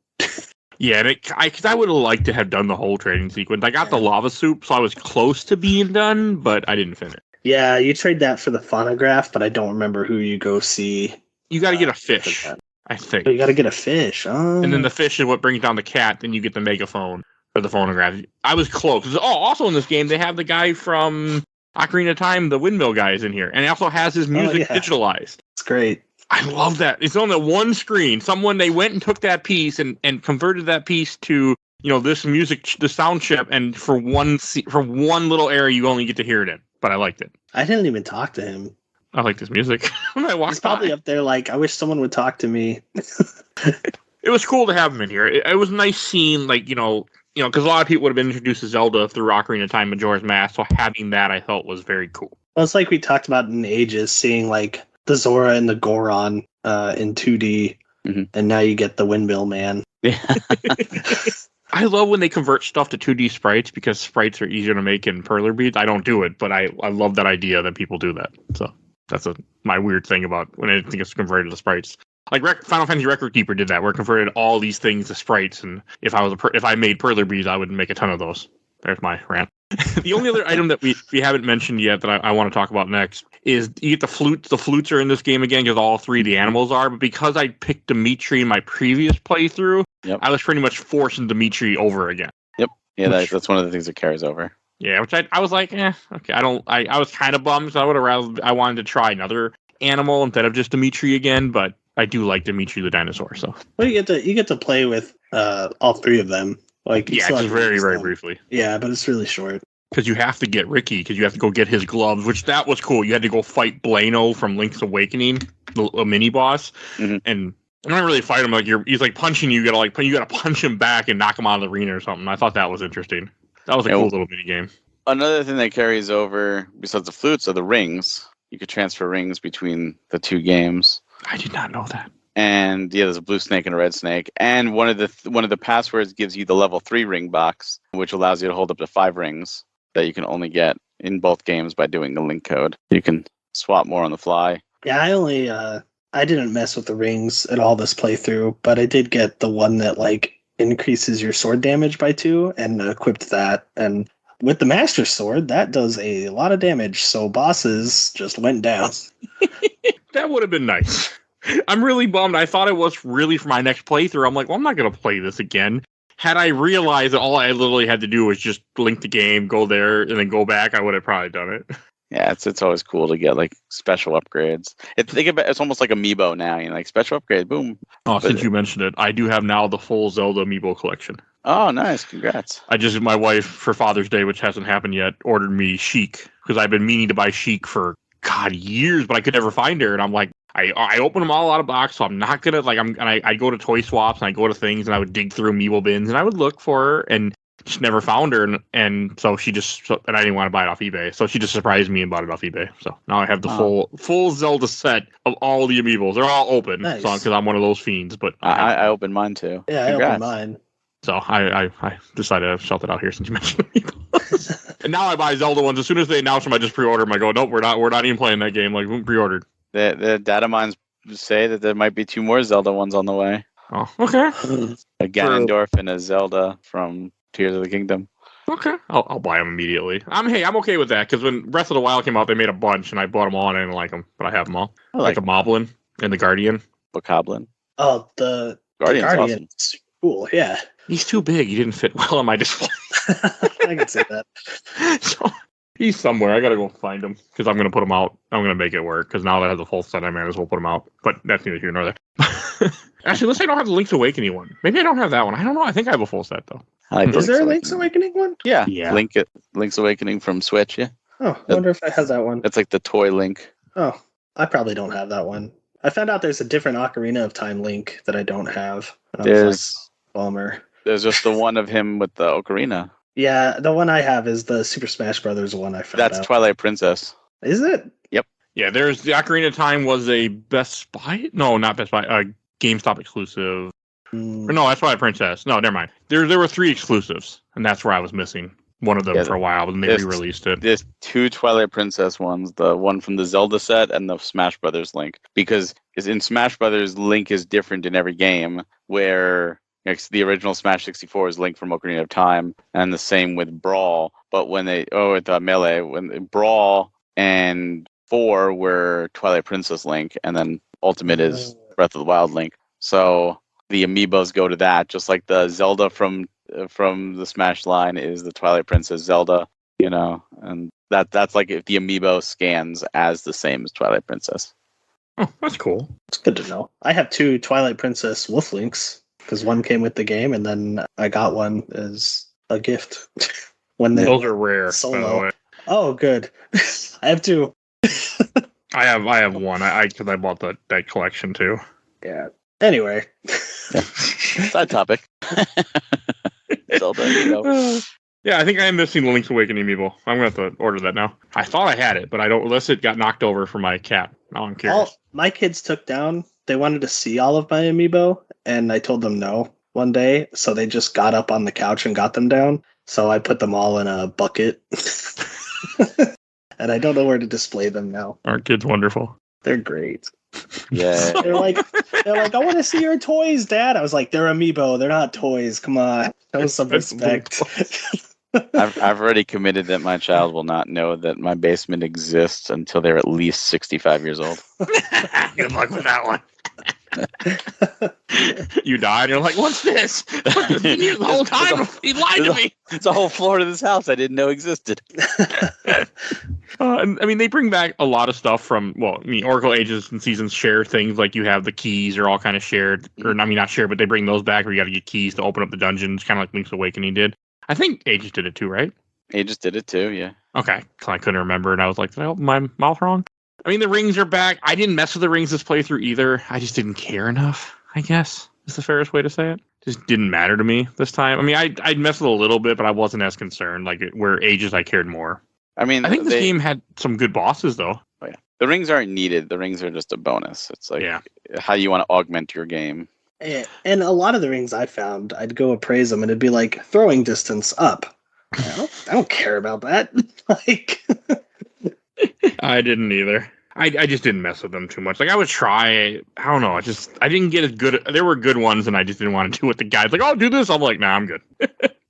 Yeah, because I would have liked to have done the whole trading sequence. I got the lava soup, so I was close to being done, but I didn't finish. Yeah, you trade that for the phonograph, but I don't remember who you go see. You got to get a fish, I think. Oh, you got to get a fish. Oh. And then the fish is what brings down the cat. Then you get the megaphone or the phonograph. I was close. Also in this game, they have the guy from Ocarina of Time, the windmill guy, is in here, and he also has his music digitalized. It's great. I love that. It's on the one screen. They went and took that piece and converted that piece to, this music, the sound chip, and for one little area you only get to hear it in. But I liked it. I didn't even talk to him. I like this music. When I walked He's probably up there like, I wish someone would talk to me. It was cool to have him in here. It was nice seeing, because a lot of people would have been introduced to Zelda through Ocarina of Time, Majora's Mask, so having that I felt was very cool. Well, it's like we talked about in Ages, seeing like the Zora and the Goron in 2D, and now you get the Windmill Man. Yeah. I love when they convert stuff to 2D sprites because sprites are easier to make in perler beads. I don't do it, but I love that idea that people do that. So that's my weird thing about when anything gets converted to sprites. Like Final Fantasy Record Keeper did that, where it converted all these things to sprites, and if I made perler beads, I would make a ton of those. There's my rant. The only other item that we haven't mentioned yet that I want to talk about next is you get the flutes. The flutes are in this game again because all three of the animals are. But because I picked Dimitri in my previous playthrough, I was pretty much forcing Dimitri over again. Yep. Yeah, that's one of the things that carries over. Yeah, which I was like, okay. I was kind of bummed. So I wanted to try another animal instead of just Dimitri again. But I do like Dimitri the dinosaur. So well, you get to play with all three of them. Like just very briefly. Yeah, but it's really short. Because you have to get Ricky, because you have to go get his gloves, which that was cool. You had to go fight Blano from Link's Awakening, a mini boss, and I don't really fight him like he's like punching you. You gotta punch him back and knock him out of the arena or something. I thought that was interesting. That was a cool little mini game. Another thing that carries over besides the flutes are the rings. You could transfer rings between the two games. I did not know that. And there's a blue snake and a red snake. And one of the passwords gives you the level 3 ring box, which allows you to hold up to 5 rings that you can only get in both games by doing the link code. You can swap more on the fly. Yeah, I didn't mess with the rings at all this playthrough, but I did get the one that like increases your sword damage by 2 and equipped that. And with the Master Sword, that does a lot of damage. So bosses just went down. That would have been nice. I'm really bummed. I thought it was really for my next playthrough. I'm like, well, I'm not going to play this again. Had I realized that all I literally had to do was just link the game, go there, and then go back, I would have probably done it. Yeah, it's always cool to get like special upgrades. It's almost like Amiibo now, like special upgrade, boom. Oh, since you mentioned it, I do have now the full Zelda Amiibo collection. Oh, nice! Congrats. My wife for Father's Day, which hasn't happened yet, ordered me Sheik because I've been meaning to buy Sheik for years, but I could never find her, and I'm like. I open them all out of box, so I'm not gonna I go to toy swaps and I go to things and I would dig through Amiibo bins and I would look for her and just never found her and so I didn't want to buy it off eBay, so she just surprised me and bought it off eBay. So now I have the full Zelda set of all the Amiibos. They're all open, nice. So because I'm one of those fiends. But I opened mine too. Yeah, congrats. I opened mine. So I decided to shout it out here since you mentioned Amiibo. And now I buy Zelda ones as soon as they announce them. I just pre-order them. I go, nope, we're not even playing that game. Like we pre-ordered. The data mines say that there might be 2 more Zelda ones on the way. Oh, okay. A Ganondorf and a Zelda from Tears of the Kingdom. Okay, I'll buy them immediately. I'm okay with that because when Breath of the Wild came out, they made a bunch and I bought them all and I didn't like them, but I have them all. I like the Moblin and the Guardian. Bokoblin. Oh, the Guardian's awesome. Cool. Yeah, he's too big. He didn't fit well on my display. I can see that. So. He's somewhere. I gotta go find him because I'm gonna put him out. I'm gonna make it work because now that I have the full set, I might as well put him out. But that's neither here nor there. Actually, unless I don't have the Link's Awakening one. Maybe I don't have that one. I don't know. I think I have a full set though. Is there a Link's Awakening one? Yeah. Link's Awakening from Switch. Yeah. Oh, I wonder if I have that one. It's like the toy Link. Oh, I probably don't have that one. I found out there's a different Ocarina of Time Link that I don't have. There's bummer. There's just the one of him with the Ocarina. Yeah, the one I have is the Super Smash Brothers one I found That's out. Twilight Princess. Is it? Yep. Yeah, there's the Ocarina of Time was a Best Buy? No, not Best Buy. GameStop exclusive. No, that's Twilight Princess. No, never mind. There were 3 exclusives, and that's where I was missing. one of them Yeah, for a while, but then they there's- re-released it. There's 2 Twilight Princess ones, the one from the Zelda set and the Smash Brothers Link. Because in Smash Brothers, Link is different in every game, where the original Smash 64 is Link from Ocarina of Time, and the same with Brawl. But with Melee, when Brawl and 4 were Twilight Princess Link, and then Ultimate is Breath of the Wild Link. So the amiibos go to that, just like the Zelda from the Smash line is the Twilight Princess Zelda, and that's like if the amiibo scans as the same as Twilight Princess. Oh, that's cool. It's good to know. I have 2 Twilight Princess Wolf Links because one came with the game, and then I got one as a gift when they Those are rare. By the solo. way. Oh, good. I have 2. I have one. Because I bought that collection too. Yeah. Anyway. Side topic. Zelda amiibo. Yeah, I think I am missing the Link's Awakening amiibo. I'm going to have to order that now. I thought I had it, but I don't, unless it got knocked over for my cat. Now I'm curious. My kids took down, they wanted to see all of my amiibo, and I told them no one day, so they just got up on the couch and got them down. So I put them all in a bucket. And I don't know where to display them now. Aren't kids wonderful? They're great. Yeah. They're like, I want to see your toys, Dad. I was like, they're amiibo. They're not toys. Come on, show some respect. I've already committed that my child will not know that my basement exists until they're at least 65 years old. Good luck with that one. You die and you're like, what's this? What's this? The whole time he lied to me. It's a whole floor to this house I didn't know existed. I mean, they bring back a lot of stuff from, Oracle Ages and Seasons share things, like you have the keys are all kind of shared, or I mean, not shared, but they bring those back where you got to get keys to open up the dungeons, kind of like Link's Awakening did. I think Ages did it too, right? Ages did it too, yeah. Okay, so I couldn't remember, and I was like, did I open my mouth wrong? I mean, the rings are back. I didn't mess with the rings this playthrough either. I just didn't care enough, I guess, is the fairest way to say it. Just didn't matter to me this time. I mean, I'd messed with a little bit, but I wasn't as concerned. Like, where Ages, I cared more. I mean, I think this game had some good bosses, though. Oh, yeah. The rings aren't needed. The rings are just a bonus. It's like how you want to augment your game. Yeah, and a lot of the rings I found, I'd go appraise them, and it'd be like throwing distance up. I don't care about that. Like, I didn't either. I just didn't mess with them too much. Like, I would try. I don't know. I didn't get as good. There were good ones, and I just didn't want to do what the guy's like, oh, do this. I'm like, nah, I'm good.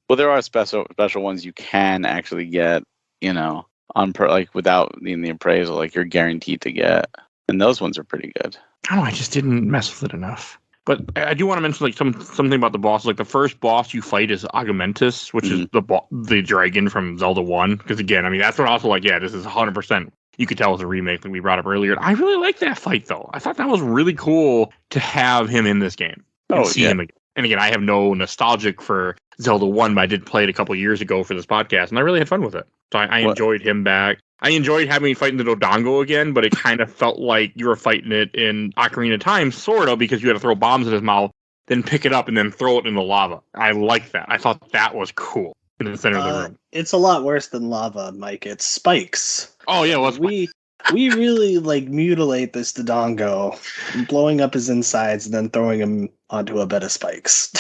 Well, there are special ones you can actually get, without the appraisal, like you're guaranteed to get. And those ones are pretty good. I don't know. I just didn't mess with it enough. But I do want to mention like something about the boss. Like the first boss you fight is Augmentus, which is the dragon from Zelda 1. Because again, I mean, that's what I also like. Yeah, this is 100%. You could tell it's a remake that we brought up earlier. I really like that fight, though. I thought that was really cool to have him in this game. And see him again. And again, I have no nostalgic for Zelda 1, but I did play it a couple years ago for this podcast, and I really had fun with it. So I enjoyed him back. I enjoyed having me fighting the Dodongo again, but it kind of felt like you were fighting it in Ocarina of Time, sort of, because you had to throw bombs in his mouth, then pick it up, and then throw it in the lava. I liked that. I thought that was cool in the center of the room. It's a lot worse than lava, Mike. It's spikes. Oh, yeah. Well, we really mutilate this Dodongo, blowing up his insides and then throwing him onto a bed of spikes.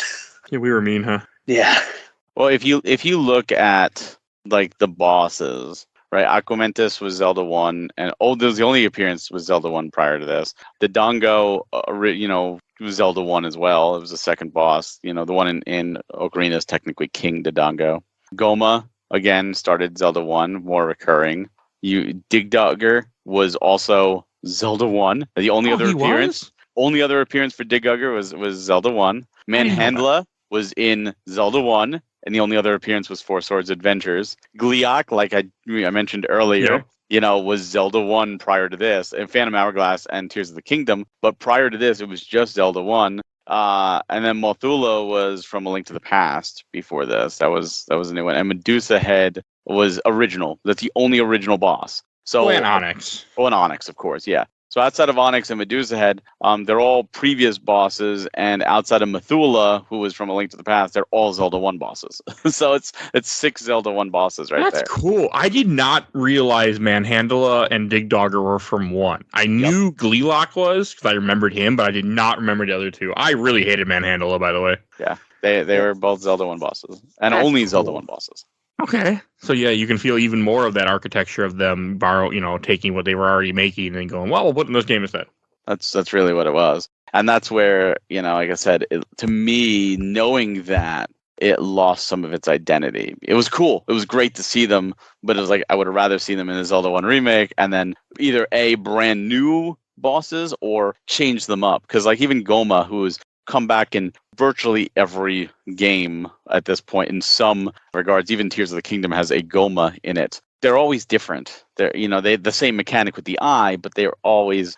Yeah, we were mean, huh? Yeah. Well, if you look at like the bosses, right? Aquamentus was Zelda 1, and the only appearance was Zelda 1 prior to this. The Dongo, was Zelda 1 as well. It was the second boss. The one in Ocarina is technically King Dodongo. Goma, again, started Zelda 1, more recurring. Digdugger was also Zelda 1. The only other appearance for Digdugger was Zelda 1. Manhandla was in Zelda 1. And the only other appearance was Four Swords Adventures. Gliok, like I mentioned earlier, was Zelda 1 prior to this, and Phantom Hourglass and Tears of the Kingdom. But prior to this, it was just Zelda 1. And then Mothula was from A Link to the Past before this. That was a new one. And Medusa Head was original. That's the only original boss. So and Onyx. Oh, and Onyx, of course, yeah. So outside of Onyx and Medusa Head, they're all previous bosses, and outside of Mothula, who was from A Link to the Past, they're all Zelda 1 bosses. So it's 6 Zelda 1 bosses right there. That's cool. I did not realize Manhandla and Digdogger were from 1. I knew Gliok was, because I remembered him, but I did not remember the other two. I really hated Manhandla, by the way. Yeah, they were both Zelda 1 bosses, and only Zelda 1 bosses. Okay. So yeah, you can feel even more of that architecture of them taking what they were already making and going, well, we'll put in this game instead. That's really what it was. And that's where, like I said, to me, knowing that, it lost some of its identity. It was cool. It was great to see them, but it was like I would have rather seen them in the Zelda 1 remake and then either A, brand new bosses or change them up. Because like even Goma, who's come back in virtually every game at this point in some regards, even Tears of the Kingdom has a Goma in it. They're always different. They the same mechanic with the eye, but they're always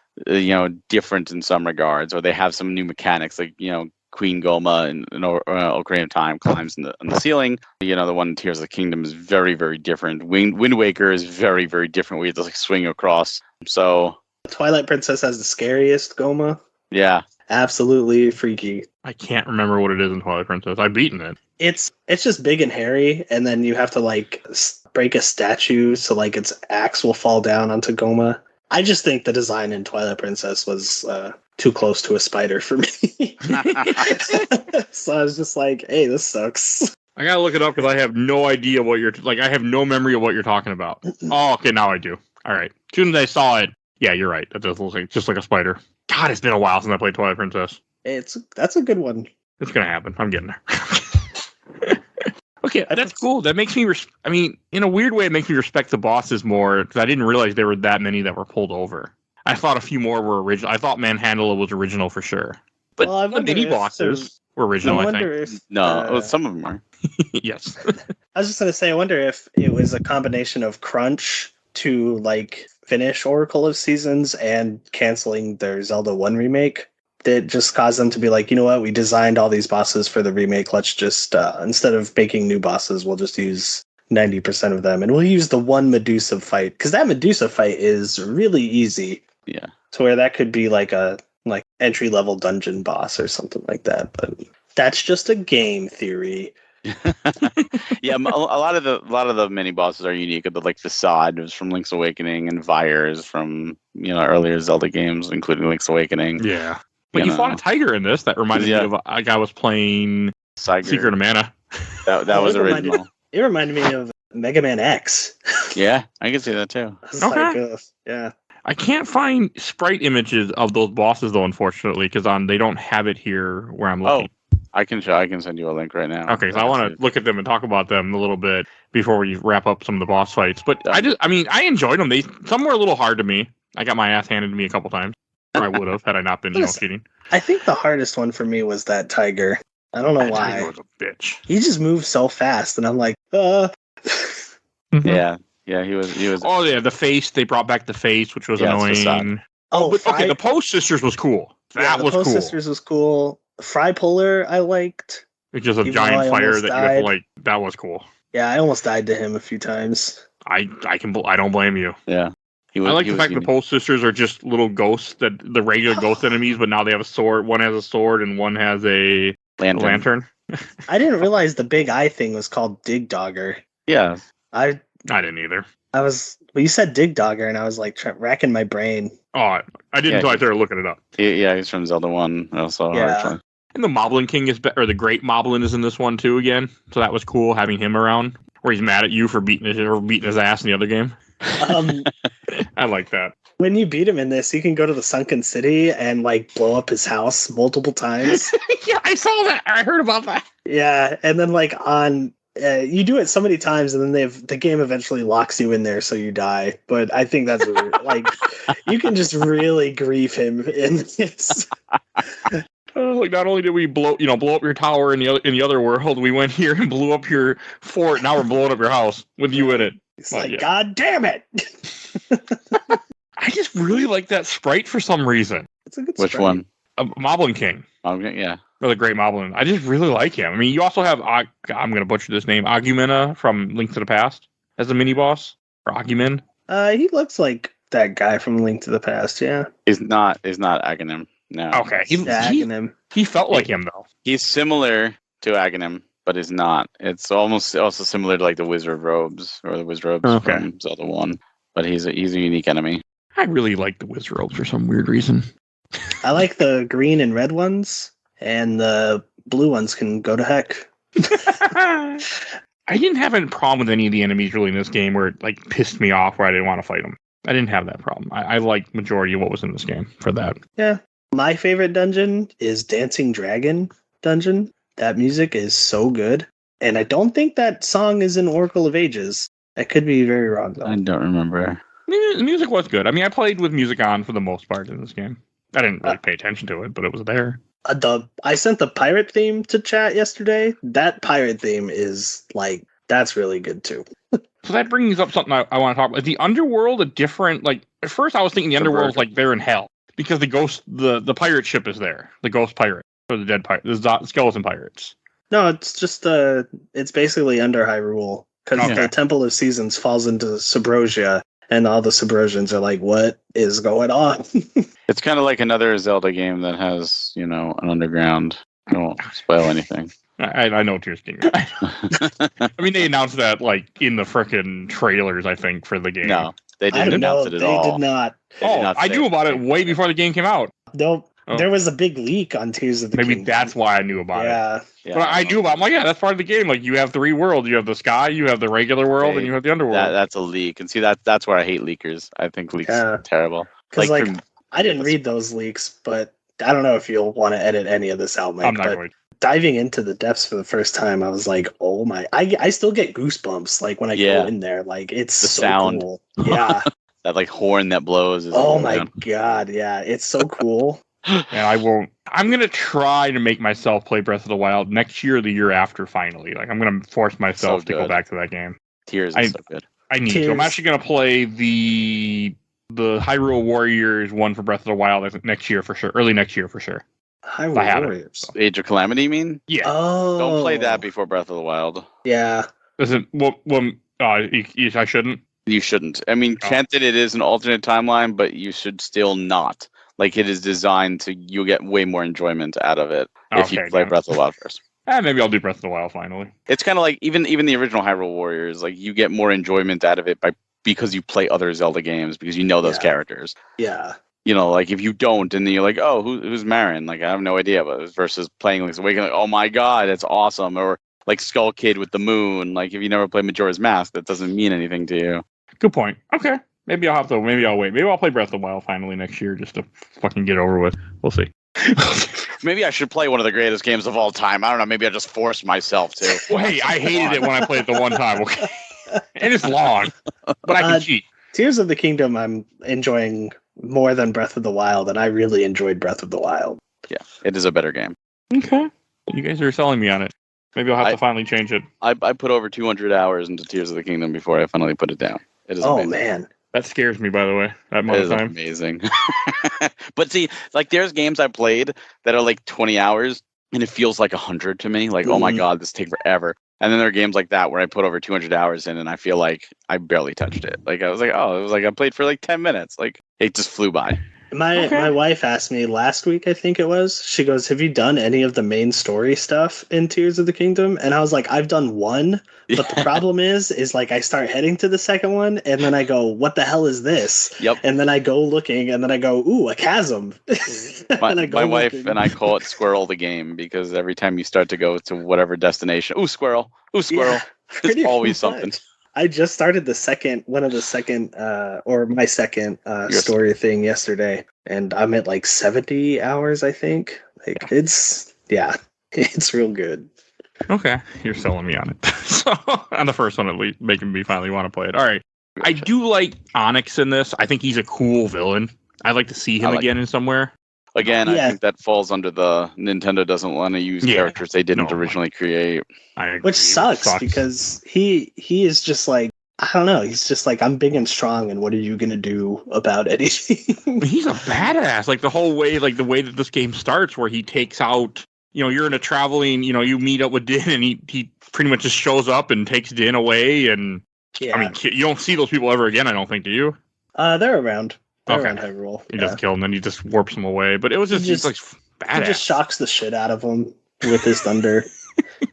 different in some regards, or they have some new mechanics like Queen Goma and Ocarina of Time climbs on the ceiling. The one in Tears of the Kingdom is very, very different. Wind Waker is very, very different. We have to swing across. So Twilight Princess has the scariest Goma. Yeah. Absolutely freaky. I can't remember what it is in Twilight Princess. I've beaten it. It's just big and hairy, and then you have to break a statue so its axe will fall down onto Goma. I just think the design in Twilight Princess was too close to a spider for me. So I was just like, hey, this sucks. I gotta look it up because I have no idea what you're I have no memory of what you're talking about. Oh, okay, now I do. All right. As soon as I saw it, yeah, you're right. That does look just like a spider. God, it's been a while since I played Twilight Princess. That's a good one. It's gonna happen. I'm getting there. Okay, that's cool. That makes me. In a weird way, it makes me respect the bosses more because I didn't realize there were that many that were pulled over. I thought a few more were original. I thought Manhandle was original for sure, but the mini bosses were original. I think. Some of them are. Yes. I was just gonna say, I wonder if it was a combination of crunch to finish Oracle of Seasons and canceling their Zelda 1 remake that just caused them to be like, you know what, we designed all these bosses for the remake. Let's just, instead of making new bosses, we'll just use 90% of them. And we'll use the one Medusa fight. Because that Medusa fight is really easy. Yeah. To where that could be a entry-level dungeon boss or something like that. But that's just a game theory. Yeah, a lot of the mini bosses are unique. The Facade was from Link's Awakening, and Vyre from earlier Zelda games, including Link's Awakening. Yeah, but you fought a tiger in this. That reminded me of a guy was playing Secret of Mana. That was original. It reminded me of Mega Man X. Yeah, I can see that too. Okay. Yeah. I can't find sprite images of those bosses though, unfortunately, because they don't have it here where I'm looking. I can send you a link right now. Okay, so I want to look at them and talk about them a little bit before we wrap up some of the boss fights. But I enjoyed them. Some were a little hard to me. I got my ass handed to me a couple times. Or I would have had I not been cheating. I think the hardest one for me was that tiger. I don't know why. Tiger was a bitch. He just moved so fast, and I'm like, Yeah, he was. Oh yeah, the face. They brought back the face, which was annoying. Okay, the Post Sisters was cool. That was cool. The Post Sisters was cool. Fry Puller, I liked. It's just a giant fire that died. You have to that was cool. Yeah, I almost died to him a few times. I don't blame you. Yeah. I like the fact the Post Sisters are just little ghosts, that the regular ghost enemies, but now they have a sword. One has a sword and one has a lantern. I didn't realize the big eye thing was called Dig Dogger. Yeah. I didn't either. You said Dig Dogger, and I was racking my brain. Oh, I didn't until I started looking it up. Yeah, he's from Zelda 1 also. Yeah. And the Moblin King or the Great Moblin is in this one too again. So that was cool having him around, where he's mad at you for beating his ass in the other game. I like that. When you beat him in this, you can go to the Sunken City and blow up his house multiple times. Yeah, I saw that. I heard about that. Yeah, and then you do it so many times, and then the game eventually locks you in there, so you die. But I think that's you can just really grieve him in this. Not only did we blow up your tower in the other world, we went here and blew up your fort. Now we're blowing up your house with you in it. It's God damn it! I just really like that sprite for some reason. It's a good Which sprite. one? Moblin King. Okay, yeah. Or the Great Moblin. I just really like him. I mean, you also have I'm going to butcher this name, Agumina from Link to the Past as a mini boss, or Agumin. He looks like that guy from Link to the Past. Yeah. Is not Aghanim. No. Okay. He felt like him though. He's similar to Aghanim, but is not. It's almost also similar to the Wizard Robes or the Wizard Robes from Zelda 1, but he's a unique enemy. I really like the Wizard Robes for some weird reason. I like the green and red ones, and the blue ones can go to heck. I didn't have a problem with any of the enemies really in this game where it like pissed me off where I didn't want to fight them. I didn't have that problem. I liked majority of what was in this game for that. Yeah. My favorite dungeon is Dancing Dragon Dungeon. That music is so good. And I don't think that song is in Oracle of Ages. I could be very wrong, though. I don't remember. The music was good. I mean, I played with music on for the most part in this game. I didn't really pay attention to it, but it was there. I sent the pirate theme to chat yesterday. That pirate theme is, like, that's really good, too. So that brings up something I want to talk about. The underworld, a different, like, at first I was thinking the underworld is like they're in hell. Because the pirate ship is there. The ghost pirate. Or the dead pirate. The skeleton pirates. No, it's just, it's basically under Hyrule. Because the Temple of Seasons falls into Subrosia. And all the Subrosians are like, what is going on? It's kind of like another Zelda game that has, an underground. I won't spoil anything. I know what you're thinking. I mean, they announced that, like, in the frickin' trailers, I think, for the game. No, they didn't announce it at all. They did not. I knew about it way before the game came out. Nope. Oh. There was a big leak on Tears of the Kingdom. Maybe that's why I knew about it. Yeah. But I knew about it. I'm like, that's part of the game. Like, you have 3 worlds. You have the sky, you have the regular world, and you have the underworld. That's a leak. And see, that's where I hate leakers. I think leaks are terrible. Because, I didn't read those leaks, but I don't know if you'll want to edit any of this out, Mike. I'm not going to. Diving into the depths for the first time, I was like, oh my... I still get goosebumps, like, when I go in there. Like, it's the so sound. Cool. Yeah. That, like, horn that blows. Oh my god, yeah. It's so cool. And I won't. I'm going to try to make myself play Breath of the Wild next year or the year after, finally. Like, I'm going to force myself to go back to that game. Tears is so good. I need to. I'm actually going to play the Hyrule Warriors one for Breath of the Wild, I think, next year for sure. Early next year for sure. Hyrule Warriors. Age of Calamity, you mean? Yeah. Oh. Don't play that before Breath of the Wild. Yeah. Is it? I shouldn't? You shouldn't. I mean, granted, it is an alternate timeline, but you should still not. Like, it is designed you'll get way more enjoyment out of it if you play Breath of the Wild first. Maybe I'll do Breath of the Wild finally. It's kind of like even the original Hyrule Warriors, like, you get more enjoyment out of it because you play other Zelda games, because you know those characters. Yeah. Like, if you don't, and then you're like, oh, who's Marin? Like, I have no idea. But versus playing Link's Awakening, like, oh my god, that's awesome. Or like Skull Kid with the moon. Like, if you never play Majora's Mask, that doesn't mean anything to you. Good point. Okay. Maybe I'll wait. Maybe I'll play Breath of the Wild finally next year just to fucking get over with. We'll see. Maybe I should play one of the greatest games of all time. I don't know. Maybe I'll just force myself to. Well, hey, I hated it when I played it the one time. Okay. And it's long, but I can cheat. Tears of the Kingdom I'm enjoying more than Breath of the Wild, and I really enjoyed Breath of the Wild. Yeah, it is a better game. Okay. You guys are selling me on it. Maybe I'll have to finally change it. I put over 200 hours into Tears of the Kingdom before I finally put it down. It is amazing. Man. That scares me, by the way. That amount of time. Amazing. But see, like, there's games I played that are like 20 hours, and it feels like 100 to me. Like, oh my god, this takes forever. And then there are games like that where I put over 200 hours in, and I feel like I barely touched it. Like, I was like, oh, it was like I played for like 10 minutes. Like, it just flew by. My wife asked me last week, I think it was, she goes, have you done any of the main story stuff in Tears of the Kingdom? And I was like, I've done one, but the problem is like I start heading to the second one, and then I go, what the hell is this? Yep. And then I go looking, and then I go, ooh, a chasm. My wife and I call it Squirrel the game, because every time you start to go to whatever destination, ooh, squirrel. Ooh, squirrel. Yeah, there's always something. I just started my second story thing yesterday, and I'm at like 70 hours, I think. Like, it's real good. Okay, you're selling me on it. So, on the first one, at least, making me finally want to play it. All right. I do like Onyx in this. I think he's a cool villain. I'd like to see him again in somewhere. Again, I think that falls under the Nintendo doesn't want to use characters they didn't originally create. Which sucks because he is just like, I don't know, he's just like, I'm big and strong, and what are you going to do about anything? He's a badass. Like, the whole way, like the way that this game starts, where he takes out, you're in a traveling, you meet up with Din, and he pretty much just shows up and takes Din away, and I mean, you don't see those people ever again, I don't think, do you? They're around. Around Hyrule. He doesn't kill him, then he just warps him away. But it was just like badass. He just shocks the shit out of him with his thunder.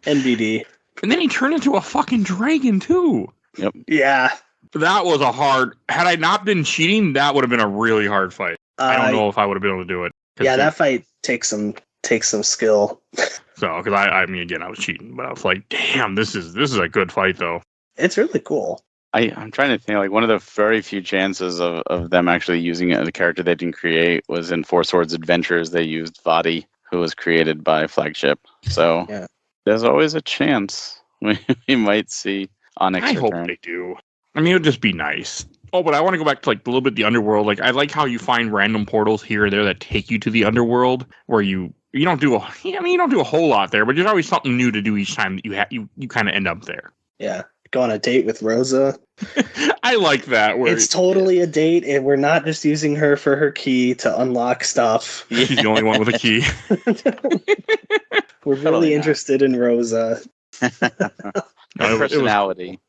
NBD. And then he turned into a fucking dragon too. Yep. Yeah. That was had I not been cheating, that would have been a really hard fight. I don't know if I would have been able to do it. Yeah, that fight takes some takes some skill. So, because I mean, again, I was cheating, but I was like, damn, this is a good fight, though. It's really cool. I'm trying to think, like, one of the very few chances of them actually using a character they didn't create was in Four Swords Adventures. They used Vadi, who was created by Flagship. So there's always a chance we might see Onyx I hope they do. I mean, it would just be nice. Oh, but I want to go back to like a little bit the underworld. Like, I like how you find random portals here or there that take you to the underworld, where you don't do a whole lot there, but there's always something new to do each time that you kind of end up there. Yeah, go on a date with Rosa. I like that. Where it's totally a date, and we're not just using her for her key to unlock stuff. She's the only one with a key. We're really interested in Rosa. Personality.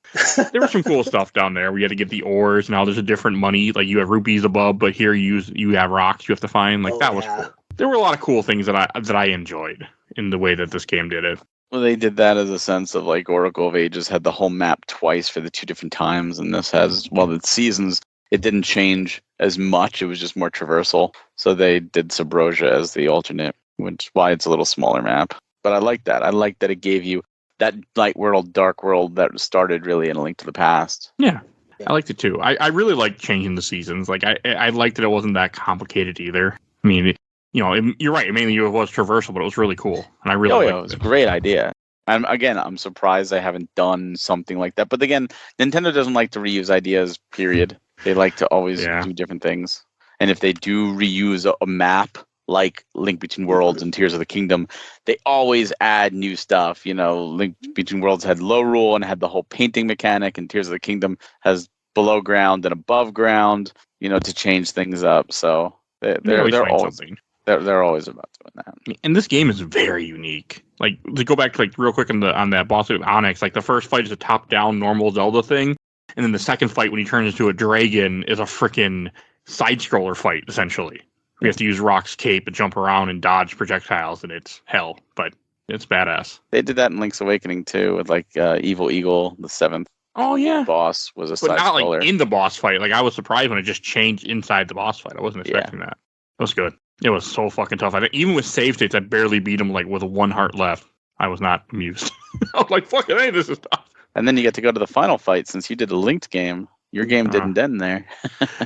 There was some cool stuff down there. We had to get the ores. Now there's a different money. Like, you have rupees above, but here you have rocks you have to find. Like, that was cool. There were a lot of cool things that I enjoyed in the way that this game did it. Well, they did that as a sense of, like, Oracle of Ages had the whole map twice for the 2 different times, and this has, well, the seasons, it didn't change as much. It was just more traversal. So they did Subrosia as the alternate, which is why it's a little smaller map. But I like that. I like that it gave you that light world, dark world that started really in A Link to the Past. Yeah. I liked it too. I really liked changing the seasons. Like, I liked that it wasn't that complicated either. I mean, you're right. Mainly it was traversal, but it was really cool. And I really liked it. It was a great idea. I'm surprised I haven't done something like that. But again, Nintendo doesn't like to reuse ideas, period. They like to always do different things. And if they do reuse a map, like Link Between Worlds and Tears of the Kingdom, they always add new stuff. Link Between Worlds had low rule and had the whole painting mechanic, and Tears of the Kingdom has below ground and above ground, to change things up. So they're always about doing that. And this game is very unique. Like, to go back to, like, real quick on that boss fight with Onyx, like, the first fight is a top-down normal Zelda thing, and then the second fight, when he turns into a dragon, is a freaking side-scroller fight, essentially. We have to use Rock's cape and jump around and dodge projectiles, and it's hell, but it's badass. They did that in Link's Awakening too, with like Evil Eagle, the 7th. Oh yeah, boss was a but not side-scroller. like in the boss fight. Like, I was surprised when it just changed inside the boss fight. I wasn't expecting that. It was good. It was so fucking tough. I think even with save states, I barely beat him, like, with 1 heart left. I was not amused. I was like, fucking hey, this is tough. And then you get to go to the final fight. Since you did a linked game, your game didn't end there.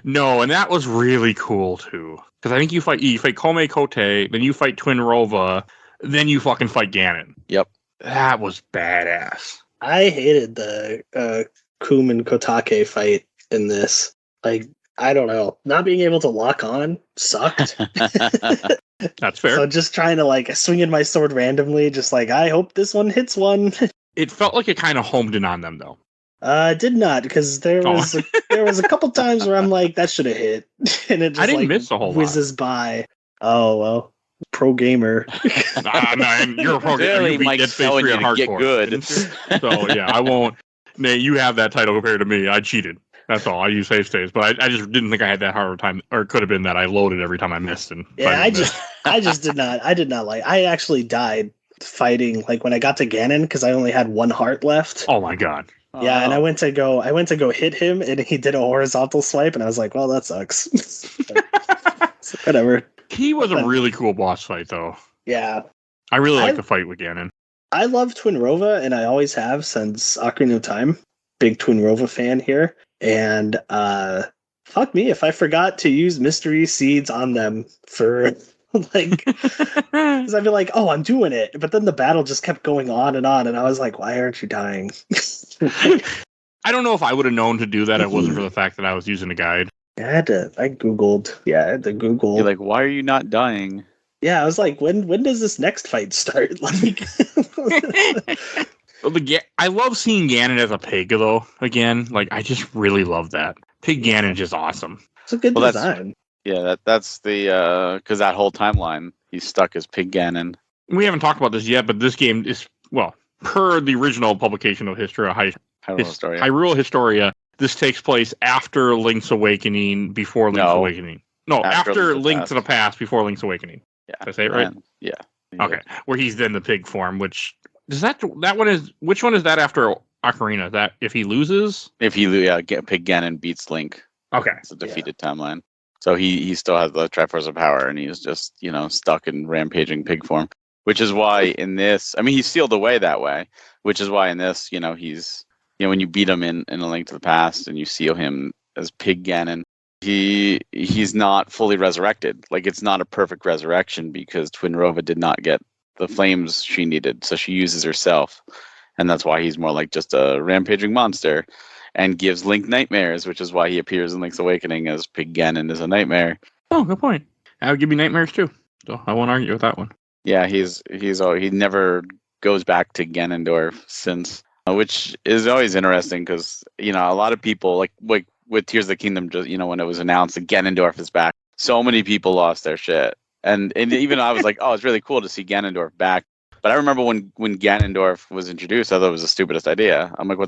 No, and that was really cool too. Because I think you fight Kome Kote, then you fight Twin Rova, then you fucking fight Ganon. Yep. That was badass. I hated the Kum and Kotake fight in this. Like, I don't know. Not being able to lock on sucked. That's fair. So just trying to, like, swing in my sword randomly, just like, I hope this one hits one. It felt like it kind of homed in on them, though. Did not, because there was a couple times where I'm like, that should have hit, and it just, I didn't miss a whole whizzes by. Oh well, pro gamer. No, you're a pro gamer. You beat Dead Space 3 on hardcore. Get good. So yeah, I won't. Nate, you have that title compared to me. I cheated. That's all. I use save states, but I just didn't think I had that hard of a time, or it could have been that I loaded every time I missed. And yeah, I just did not. I did not like. I actually died fighting, like, when I got to Ganon, because I only had 1 heart left. Oh my god. Yeah, and I went to go hit him, and he did a horizontal swipe, and I was like, well, that sucks. So, whatever. He was a really cool boss fight, though. Yeah. I really like the fight with Ganon. I love Twin Rova, and I always have since Ocarina of Time. Big Twin Rova fan here. And fuck me if I forgot to use mystery seeds on them for... like, because I'd be like, oh, I'm doing it, but then the battle just kept going on, and I was like, why aren't you dying? I don't know if I would have known to do that if it wasn't for the fact that I was using a guide. I googled. Yeah, I had to Google. You're like, why are you not dying? Yeah, I was like, when does this next fight start? Like, I love seeing Ganon as a pig, though. Again, like, I just really love that. Pig Ganon is just awesome. It's a good design. Yeah, that's the because that whole timeline he's stuck as Pig Ganon. We haven't talked about this yet, but this game is, well, per the original publication of Hyrule Historia, this takes place after Link's Awakening, before Link's Awakening. No, after Link to the Past, before Link's Awakening. Yeah, did I say it right? Yeah. Okay, where he's then the pig form. Which does that one is? Which one is that after Ocarina? That if he loses? If he Pig Ganon beats Link. Okay, it's a defeated timeline. So he still has the Triforce of Power, and he's just, stuck in rampaging pig form. Which is why in this, I mean, he's sealed away that way. Which is why in this, he's, when you beat him in A Link to the Past and you seal him as Pig Ganon, he's not fully resurrected. Like, it's not a perfect resurrection because Twinrova did not get the flames she needed, so she uses herself, and that's why he's more like just a rampaging monster, and gives Link nightmares, which is why he appears in Link's Awakening as Pig Ganon is a nightmare. Oh, good point. I would give you nightmares too, so I won't argue with that one. Yeah, he never goes back to Ganondorf since, which is always interesting because a lot of people like with Tears of the Kingdom, just when it was announced that Ganondorf is back, so many people lost their shit, and even I was like, oh, it's really cool to see Ganondorf back. But I remember when Ganondorf was introduced, I thought it was the stupidest idea. I'm like, where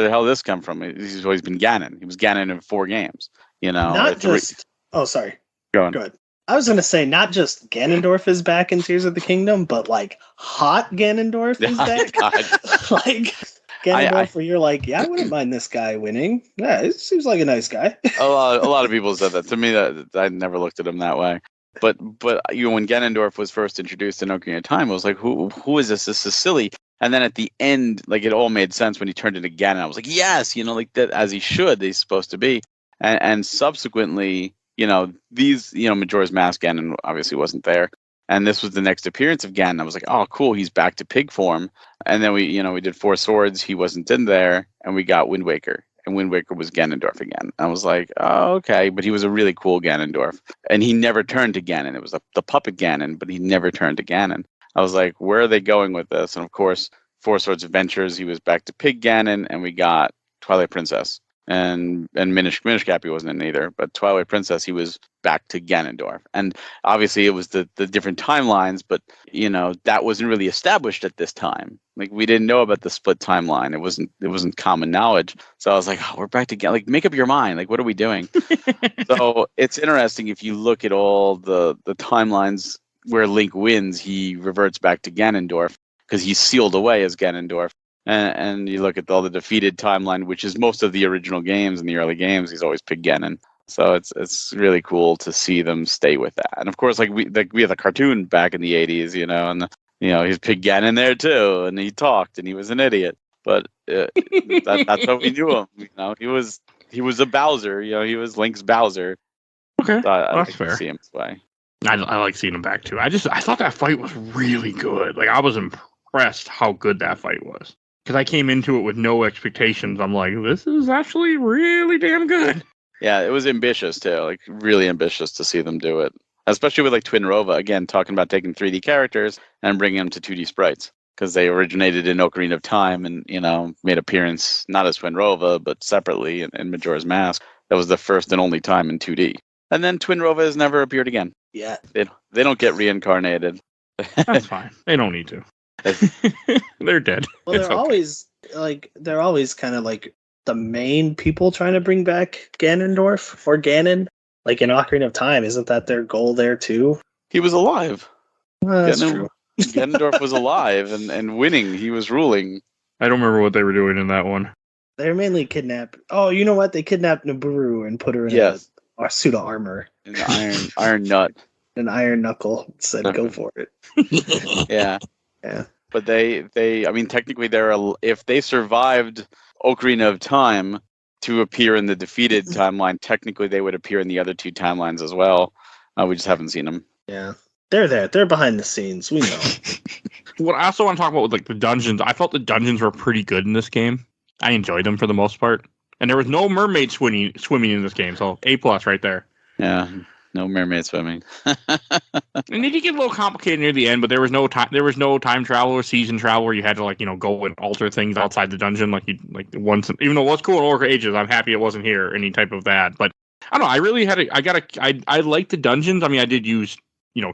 the hell did this come from? He's always been Ganon. He was Ganon in 4 games. Not just. Oh, sorry. Go on. Go ahead. I was going to say, not just Ganondorf is back in Tears of the Kingdom, but like hot Ganondorf is back. Like Ganondorf, where you're like, yeah, I wouldn't mind this guy winning. Yeah, it seems like a nice guy. a lot of people said that to me. That I never looked at him that way. But when Ganondorf was first introduced in Ocarina of Time, I was like, who is this? This is silly. And then at the end, like, it all made sense when he turned into Ganon. I was like, yes, like that, as he should. He's supposed to be. And subsequently, these, Majora's Mask Ganon obviously wasn't there. And this was the next appearance of Ganon. I was like, oh, cool, he's back to pig form. And then we did 4 Swords. He wasn't in there. And we got Wind Waker. And Wind Waker was Ganondorf again. I was like, oh, okay. But he was a really cool Ganondorf. And he never turned to Ganon. It was the puppet Ganon, but he never turned to Ganon. I was like, where are they going with this? And of course, 4 Swords Adventures, he was back to Pig Ganon, and we got Twilight Princess. And Minish Cap, he wasn't in either. But Twilight Princess, he was back to Ganondorf. And obviously it was the different timelines, but, that wasn't really established at this time. Like, we didn't know about the split timeline. It wasn't common knowledge. So I was like, oh, we're back to Ganon. Like, make up your mind. Like, what are we doing? So it's interesting if you look at all the timelines where Link wins, he reverts back to Ganondorf because he's sealed away as Ganondorf. And you look at all the defeated timeline, which is most of the original games and the early games, he's always Pig Ganon. So it's really cool to see them stay with that. And of course, we had the cartoon back in the 80s, and he's Pig Ganon there too, and he talked and he was an idiot. But that's how we knew him. He was a Bowser. He was Link's Bowser. Okay, so I that's like fair. To see him this way. I like seeing him back too. I thought that fight was really good. Like, I was impressed how good that fight was. Because I came into it with no expectations. I'm like, this is actually really damn good. Yeah, it was ambitious too. Like, really ambitious to see them do it. Especially with like Twinrova, again, talking about taking 3D characters and bringing them to 2D sprites. Because they originated in Ocarina of Time and, made appearance not as Twinrova, but separately in Majora's Mask. That was the first and only time in 2D. And then Twinrova has never appeared again. Yeah. They don't get reincarnated. That's fine. They don't need to. They're dead. Well, they're always kind of like the main people trying to bring back Ganondorf or Ganon. Like in Ocarina of Time, isn't that their goal there too? He was alive. That's true. Ganondorf was alive and winning. He was ruling. I don't remember what they were doing in that one. They're mainly kidnapped. Oh, you know what? They kidnapped Nabooru and put her in a suit of armor. An iron nut. An iron knuckle. Said, go for it. Yeah. Yeah. But they I mean, technically, if they survived Ocarina of Time to appear in the defeated timeline, technically they would appear in the other 2 timelines as well. We just haven't seen them. Yeah. They're there. They're behind the scenes. We know. What I also want to talk about with like the dungeons, I felt the dungeons were pretty good in this game. I enjoyed them for the most part. And there was no mermaid swimming in this game, so A+ right there. Yeah. No mermaid swimming. And it did get a little complicated near the end, but there was no time. There was no time travel or season travel where you had to go and alter things outside the dungeon once. Even though it was cool in Oracle Ages, I'm happy it wasn't here. Any type of that, but I don't know. I really had I liked the dungeons. I mean, I did use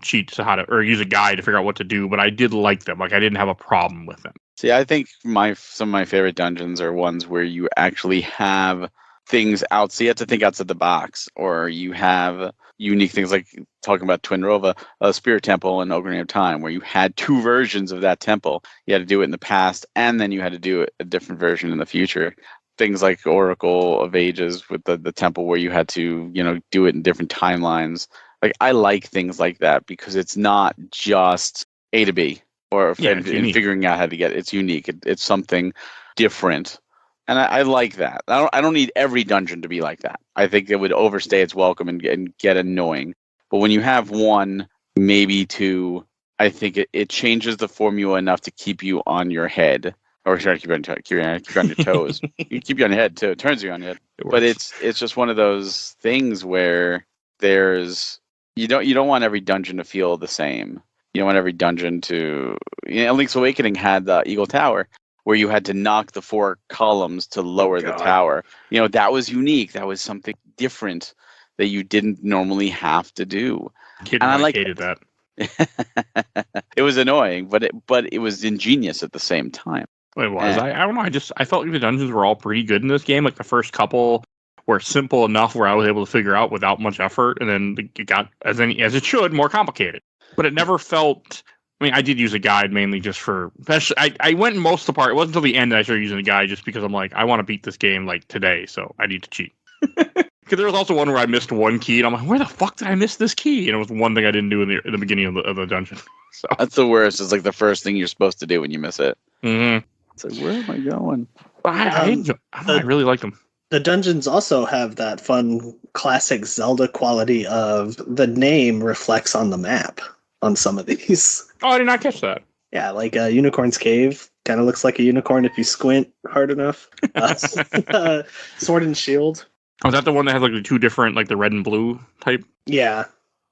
cheats or use a guide to figure out what to do, but I did like them. Like, I didn't have a problem with them. See, I think some of my favorite dungeons are ones where you actually have things out. So you have to think outside the box, or you have unique things like talking about Twinrova, a spirit temple in Ocarina of Time, where you had 2 versions of that temple. You had to do it in the past, and then you had to do a different version in the future. things like Oracle of Ages with the temple where you had to, do it in different timelines. Like, I like things like that because it's not just A to B or Yeah, it's unique. figuring out how to get it. It's unique. It's something different. And I like that. I don't need every dungeon to be like that. I think it would overstay its welcome and get annoying. But when you have one, maybe two, I think it changes the formula enough to keep you on your head. Or sorry, keep you on your toes. You keep you on your head too. It turns you on your head. But it's just one of those things where there's you don't want every dungeon to feel the same. You don't want every dungeon to. Link's Awakening had the Eagle Tower, where you had to knock the 4 columns to lower the tower. That was unique. That was something different that you didn't normally have to do. And I hated that. It was annoying, but it was ingenious at the same time. It was. I don't know. I felt like the dungeons were all pretty good in this game. Like the first couple were simple enough where I was able to figure out without much effort, and then it got as it should more complicated. But it never felt. I mean, I did use a guide mainly just for. I went most of the part. It wasn't until the end that I started using a guide just because I'm like, I want to beat this game like today, so I need to cheat. Because there was also one where I missed one key, and I'm like, where the fuck did I miss this key? And it was one thing I didn't do in the beginning of the dungeon. So that's the worst. It's like the first thing you're supposed to do when you miss it. Mm-hmm. It's like, where am I going? I really like them. The dungeons also have that fun classic Zelda quality of the name reflects on the map on some of these. Oh, I did not catch that. Yeah, like Unicorn's Cave kind of looks like a unicorn if you squint hard enough. Sword and Shield. Oh, is that the one that has like the 2 different, like the red and blue type? Yeah.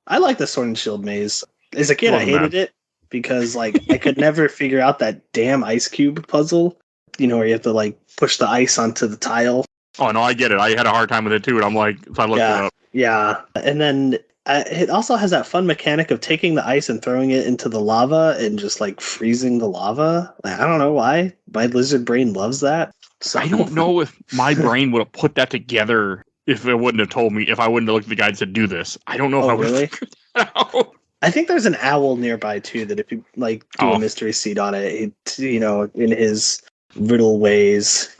I like the Sword and Shield maze. As a kid, I hated it because like I could never figure out that damn ice cube puzzle. Where you have to like push the ice onto the tile. Oh, no, I get it. I had a hard time with it too, and I'm like, so I looked it up. Yeah. And then it also has that fun mechanic of taking the ice and throwing it into the lava and just like freezing the lava. I don't know why. My lizard brain loves that. So. I don't know if my brain would have put that together if it wouldn't have told me, if I wouldn't have looked at the guide and said, do this. I don't know if I would have figured that out. I think there's an owl nearby too that if you like do a mystery seed on it, in his riddle ways,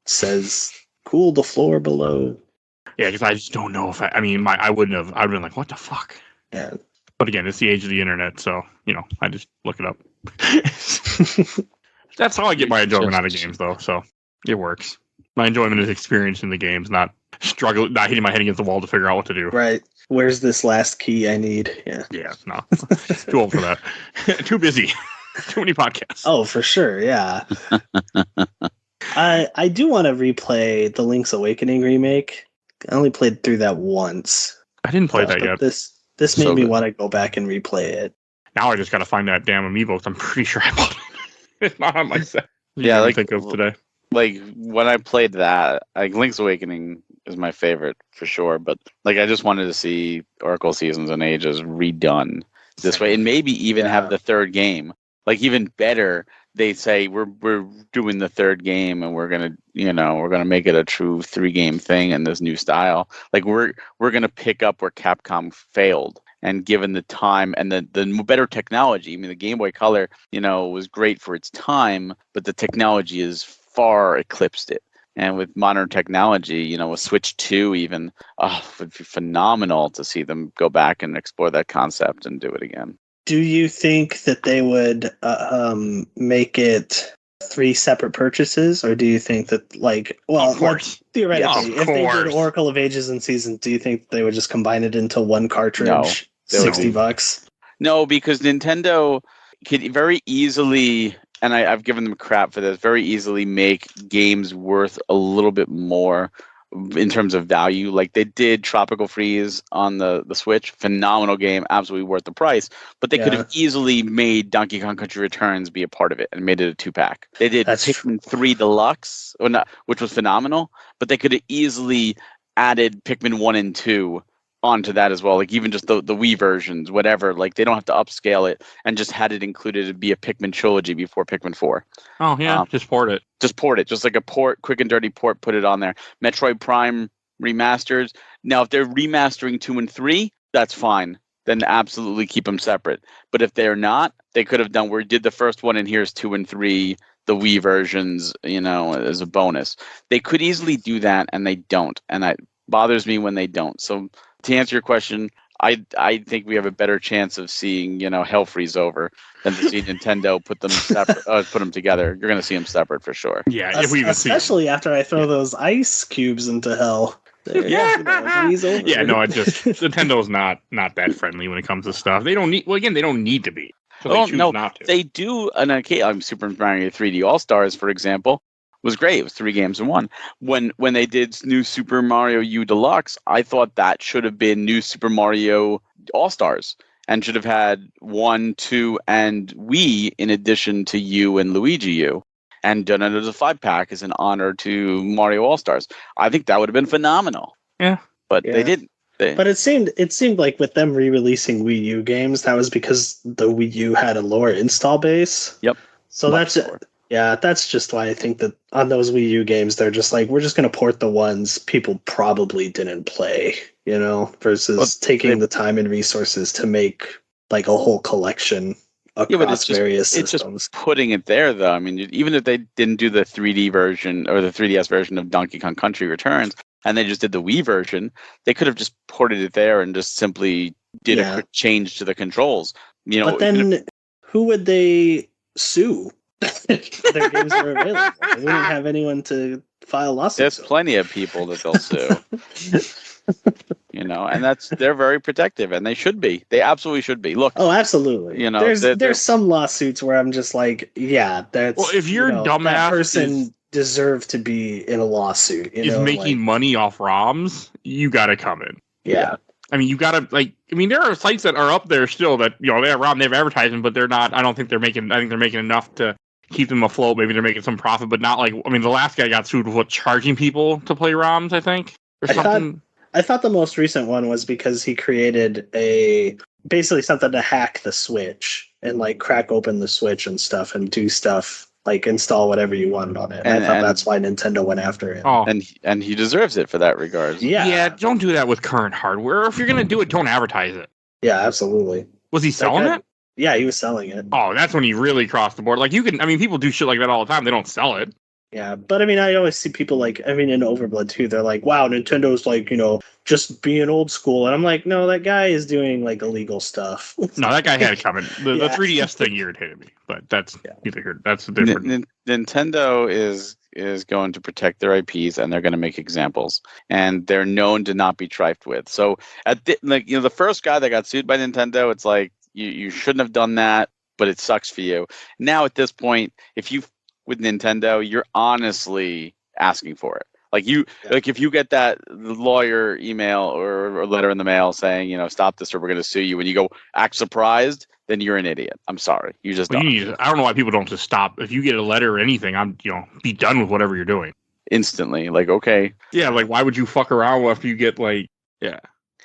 says, cool the floor below. Yeah, because I just don't know if I wouldn't have. I'd been like, what the fuck? Yeah. But again, it's the age of the internet, so I just look it up. That's how I get my enjoyment out of games, though. So it works. My enjoyment is experiencing the games, not hitting my head against the wall to figure out what to do. Right. Where's this last key I need? Yeah. Yeah. No. Too old for that. Too busy. Too many podcasts. Oh, for sure. Yeah. I do want to replay the Link's Awakening remake. I only played through that once. I didn't play that yet. This made me want to go back and replay it. Now I just got to find that damn amiibo. I'm pretty sure I bought it. It's not on my set. Yeah, like think of today. Like when I played that, like Link's Awakening is my favorite for sure. But like I just wanted to see Oracle Seasons and Ages redone this way, and maybe even have the third game. Like even better, they say we're doing the third game and we're gonna make it a true 3-game thing in this new style. Like we're gonna pick up where Capcom failed. And given the time and the better technology, I mean, the Game Boy Color, was great for its time, but the technology has far eclipsed it. And with modern technology, with Switch 2 even, would be phenomenal to see them go back and explore that concept and do it again. Do you think that they would make it 3 separate purchases, or do you think that, of course. Theoretically, if they did Oracle of Ages and Seasons, do you think they would just combine it into one cartridge? No, $60? No, because Nintendo could very easily, and I've given them crap for this, very easily make games worth a little bit more in terms of value. Like they did Tropical Freeze on the Switch, phenomenal game, absolutely worth the price. But they could have easily made Donkey Kong Country Returns be a part of it and made it a 2-pack. They did Pikmin 3 Deluxe, which was phenomenal, but they could have easily added Pikmin 1 and 2 onto that as well. Like even just the Wii versions, whatever. Like they don't have to upscale it and just had it included to be a Pikmin trilogy before Pikmin 4. Oh yeah, just port it. Just like a port, quick and dirty port, put it on there. Metroid Prime remasters. Now, if they're remastering 2 and 3, that's fine. Then absolutely keep them separate. But if they're not, they could have done where we did the first one and here's 2 and 3 Wii versions, as a bonus. They could easily do that, and they don't, and that bothers me when they don't. So to answer your question, I think we have a better chance of seeing Hell Freeze over than to see Nintendo put them separate, put them together. You're going to see them separate for sure. Yeah, if we even see 'em. Especially after I throw those ice cubes into Hell. Freeze over. Yeah, no, Nintendo's not that friendly when it comes to stuff. They don't need. Well, again, they don't need to be. So they choose not to. They do. Super Mario 3D All Stars, for example, was great. It was 3 games in 1. When they did New Super Mario U Deluxe, I thought that should have been New Super Mario All Stars and should have had 1, 2, and Wii in addition to U and Luigi U, and done it as a 5-pack as an honor to Mario All Stars. I think that would have been phenomenal. Yeah, but they didn't. But it seemed like with them re-releasing Wii U games, that was because the Wii U had a lower install base. Yep. So that's just why I think that on those Wii U games, they're just like, we're just going to port the ones people probably didn't play, versus taking the time and resources to make like a whole collection across various systems. It's just putting it there, though. I mean, even if they didn't do the 3D version or the 3DS version of Donkey Kong Country Returns, and they just did the Wii version, they could have just ported it there and just simply did a quick change to the controls. But then who would they sue? Their games were available. They wouldn't have anyone to file lawsuits. There's plenty of people that they'll sue. And they're very protective, and they should be. They absolutely should be. Look. Oh, absolutely. There's some lawsuits where I'm just like, that's. Well, if you're dumbass, that person deserve to be in a lawsuit. Is making money off ROMs, you got to come in. Yeah. I mean, you got to there are sites that are up there still that they have ROM, they have advertising, but they're not. I don't think they're making. I think they're making enough to keep them afloat. Maybe they're making some profit, but not the last guy got sued with charging people to play ROMs, I think, or something. I thought the most recent one was because he created basically something to hack the Switch and crack open the Switch and stuff and do stuff install whatever you wanted on it. And I thought that's why Nintendo went after him. Oh. And he deserves it for that regard. Yeah, don't do that with current hardware. If you're gonna do it, don't advertise it. Yeah, absolutely. Was he selling it? Yeah, he was selling it. Oh, that's when he really crossed the board. People do shit like that all the time. They don't sell it. Yeah, but I always see people in Overblood too, they're like, wow, Nintendo's just being old school. And I'm like, no, that guy is doing illegal stuff. No, that guy had it coming. The 3DS thing irritated me, but that's neither here. That's different. Nintendo is going to protect their IPs, and they're going to make examples, and they're known to not be trifed with. So the first guy that got sued by Nintendo, it's like you shouldn't have done that, but it sucks for you. Now at this point, with Nintendo, you're honestly asking for it. If you get that lawyer email or letter in the mail saying, stop this or we're going to sue you, and you go act surprised, then you're an idiot. I'm sorry. You just don't. I don't know why people don't just stop. If you get a letter or anything, be done with whatever you're doing. Instantly. Okay. Yeah, why would you fuck around after you get yeah.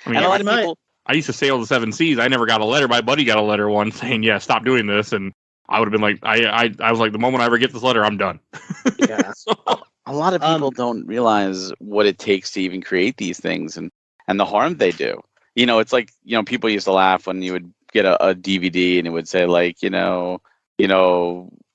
I mean, and a lot of people... I used to sail the 7 seas. I never got a letter. My buddy got a letter once saying, yeah, stop doing this. And I would have been I was like, the moment I ever get this letter, I'm done. Yeah. A lot of people don't realize what it takes to even create these things and the harm they do. It's people used to laugh when you would get a DVD and it would say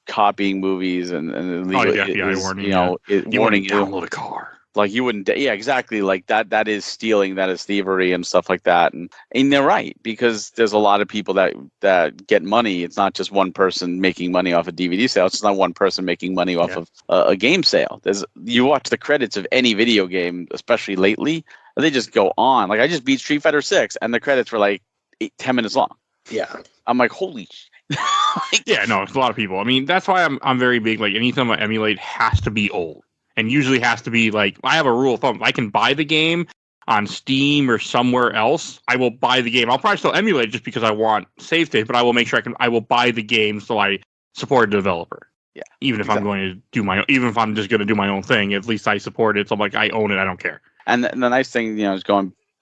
copying movies and illegal, warning you. Download a car. You wouldn't, exactly. That is stealing, that is thievery and stuff like that. And they're right, because there's a lot of people that get money. It's not just one person making money off a DVD sale. It's not one person making money off of a game sale. You watch the credits of any video game, especially lately, they just go on. I just beat Street Fighter 6 and the credits were 10 minutes long. Yeah. I'm like, holy shit. Yeah, no, it's a lot of people. I mean, that's why I'm very big. Anytime I emulate has to be old. And usually has to be I have a rule of thumb. If I can buy the game on Steam or somewhere else, I will buy the game. I'll probably still emulate it just because I want save state, but I will make sure I will buy the game so I support the developer. Yeah. Even if I'm going to do even if I'm just going to do my own thing, at least I support it. So I'm I own it. I don't care. And the nice thing, is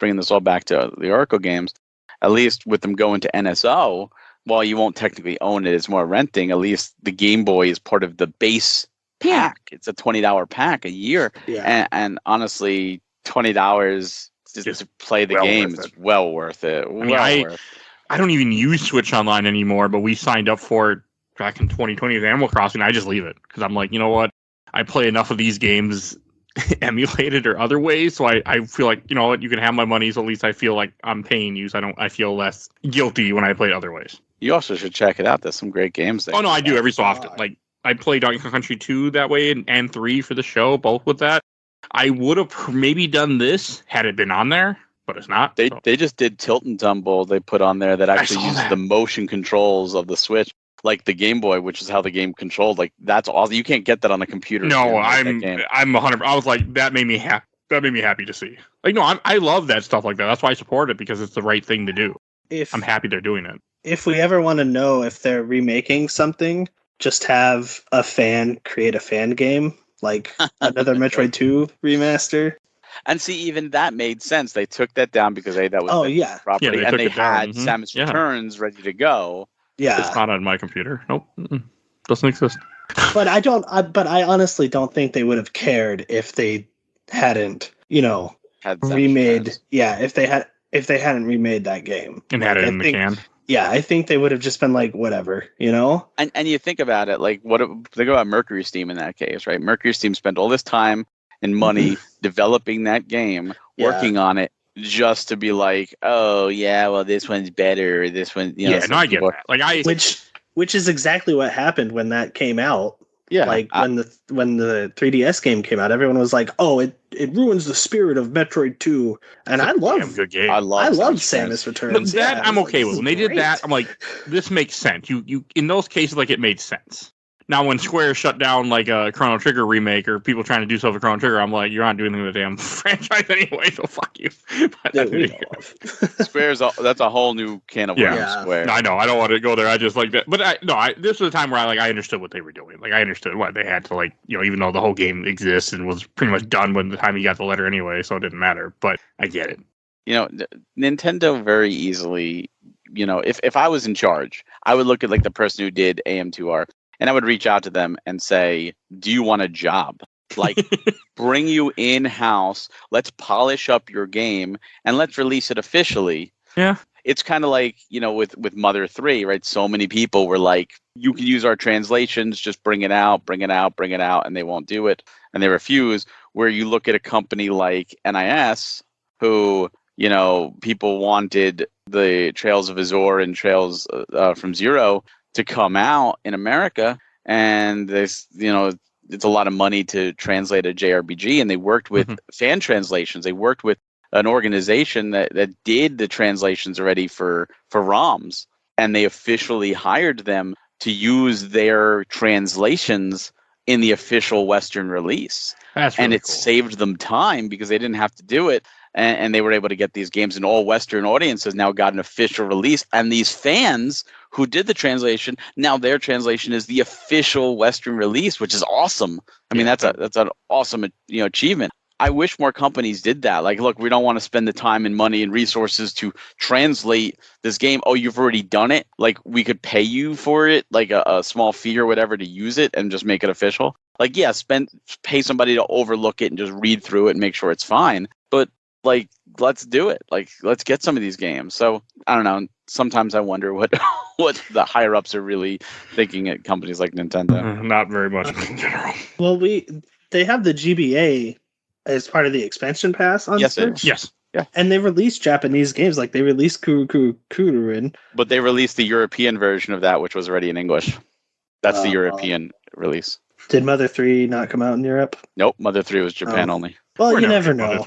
bringing this all back to the Oracle games, at least with them going to NSO, while you won't technically own it, it's more renting. At least the Game Boy is part of the base pack. It's a $20 pack a year. Yeah. And honestly, $20 to play the game is well worth it. I don't even use Switch Online anymore, but we signed up for it back in 2020 with Animal Crossing, I just leave it because I'm like, you know what? I play enough of these games emulated or other ways, so I feel like, you know what, you can have my money, so at least I feel like I'm paying you, so I feel less guilty when I play it other ways. You also should check it out. There's some great games there. Oh no, I do every so often. Like I play Donkey Kong Country 2 that way and 3 for the show, both with that. I would have maybe done this had it been on there, but it's not. They just did Tilt and Tumble. They put on there that actually uses the motion controls of the Switch, like the Game Boy, which is how the game controlled. Like that's awesome. You can't get that on a computer. No, I'm 100. I was like, that made me happy. That made me happy to see. Like, no, I love that stuff like that. That's why I support it, because it's the right thing to do. I'm happy they're doing it. If we ever want to know if they're remaking something, just have a fan create a fan game, like another Metroid 2 remaster. And see, even that made sense. They took that down because that was property, and they had Samus Returns ready to go. Yeah, it's not on my computer. Nope, doesn't exist. But I honestly don't think they would have cared if they hadn't, remade. Yeah, if they hadn't remade that game and had it in the can. Yeah, I think they would have just been like, whatever, And you think about it, like think about Mercury Steam in that case, right? Mercury Steam spent all this time and money developing that game, working on it, just to be like, oh yeah, well this one's better, this one, I get that. Like which is exactly what happened when that came out. Yeah, like when the 3DS game came out, everyone was like, "Oh, it ruins the spirit of Metroid 2." And I love good game. I love Samus Returns. That I'm okay with. When they did that, I'm like, this makes sense. You in those cases, like, it made sense. Now, when Square shut down like a Chrono Trigger remake or people trying to do stuff with Chrono Trigger, I'm like, you're not doing anything with the damn franchise anyway, so fuck you. Square's that's a whole new can of worms. Square. No, I know. I don't want to go there. I just like that. But this was a time where I understood what they were doing. Like, I understood what they had to, like, even though the whole game exists and was pretty much done when the time you got the letter anyway, so it didn't matter. But I get it. Nintendo very easily, if I was in charge, I would look at like the person who did AM2R. And I would reach out to them and say, do you want a job? Like, bring you in-house. Let's polish up your game and let's release it officially. Yeah. It's kind of like, with Mother 3, right? So many people were like, you can use our translations, just bring it out, and they won't do it. And they refuse. Where you look at a company like NIS, who, people wanted the Trails of Azure and Trails from Zero to come out in America, and this, it's a lot of money to translate a JRPG, and they worked with fan translations. They worked with an organization that did the translations already for ROMs, and they officially hired them to use their translations in the official Western release. That's really and it cool. Saved them time because they didn't have to do it. And they were able to get these games, and all Western audiences now got an official release. And these fans who did the translation, now their translation is the official Western release, which is awesome. I mean, that's an awesome achievement. I wish more companies did that. Like, look, we don't want to spend the time and money and resources to translate this game. Oh, you've already done it. Like, we could pay you for it, like a small fee or whatever, to use it and just make it official. Like, yeah, pay somebody to overlook it and just read through it and make sure it's fine. But like, let's do it. Like, let's get some of these games. So I don't know. Sometimes I wonder what the higher ups are really thinking at companies like Nintendo. Not very much in general. Well, they have the GBA as part of the expansion pass on Switch. Yes. Yeah. And they released Japanese games, like they released Kururin. But they released the European version of that, which was already in English. That's the European release. Did Mother 3 not come out in Europe? Nope, Mother 3 was Japan only. Well, you never know.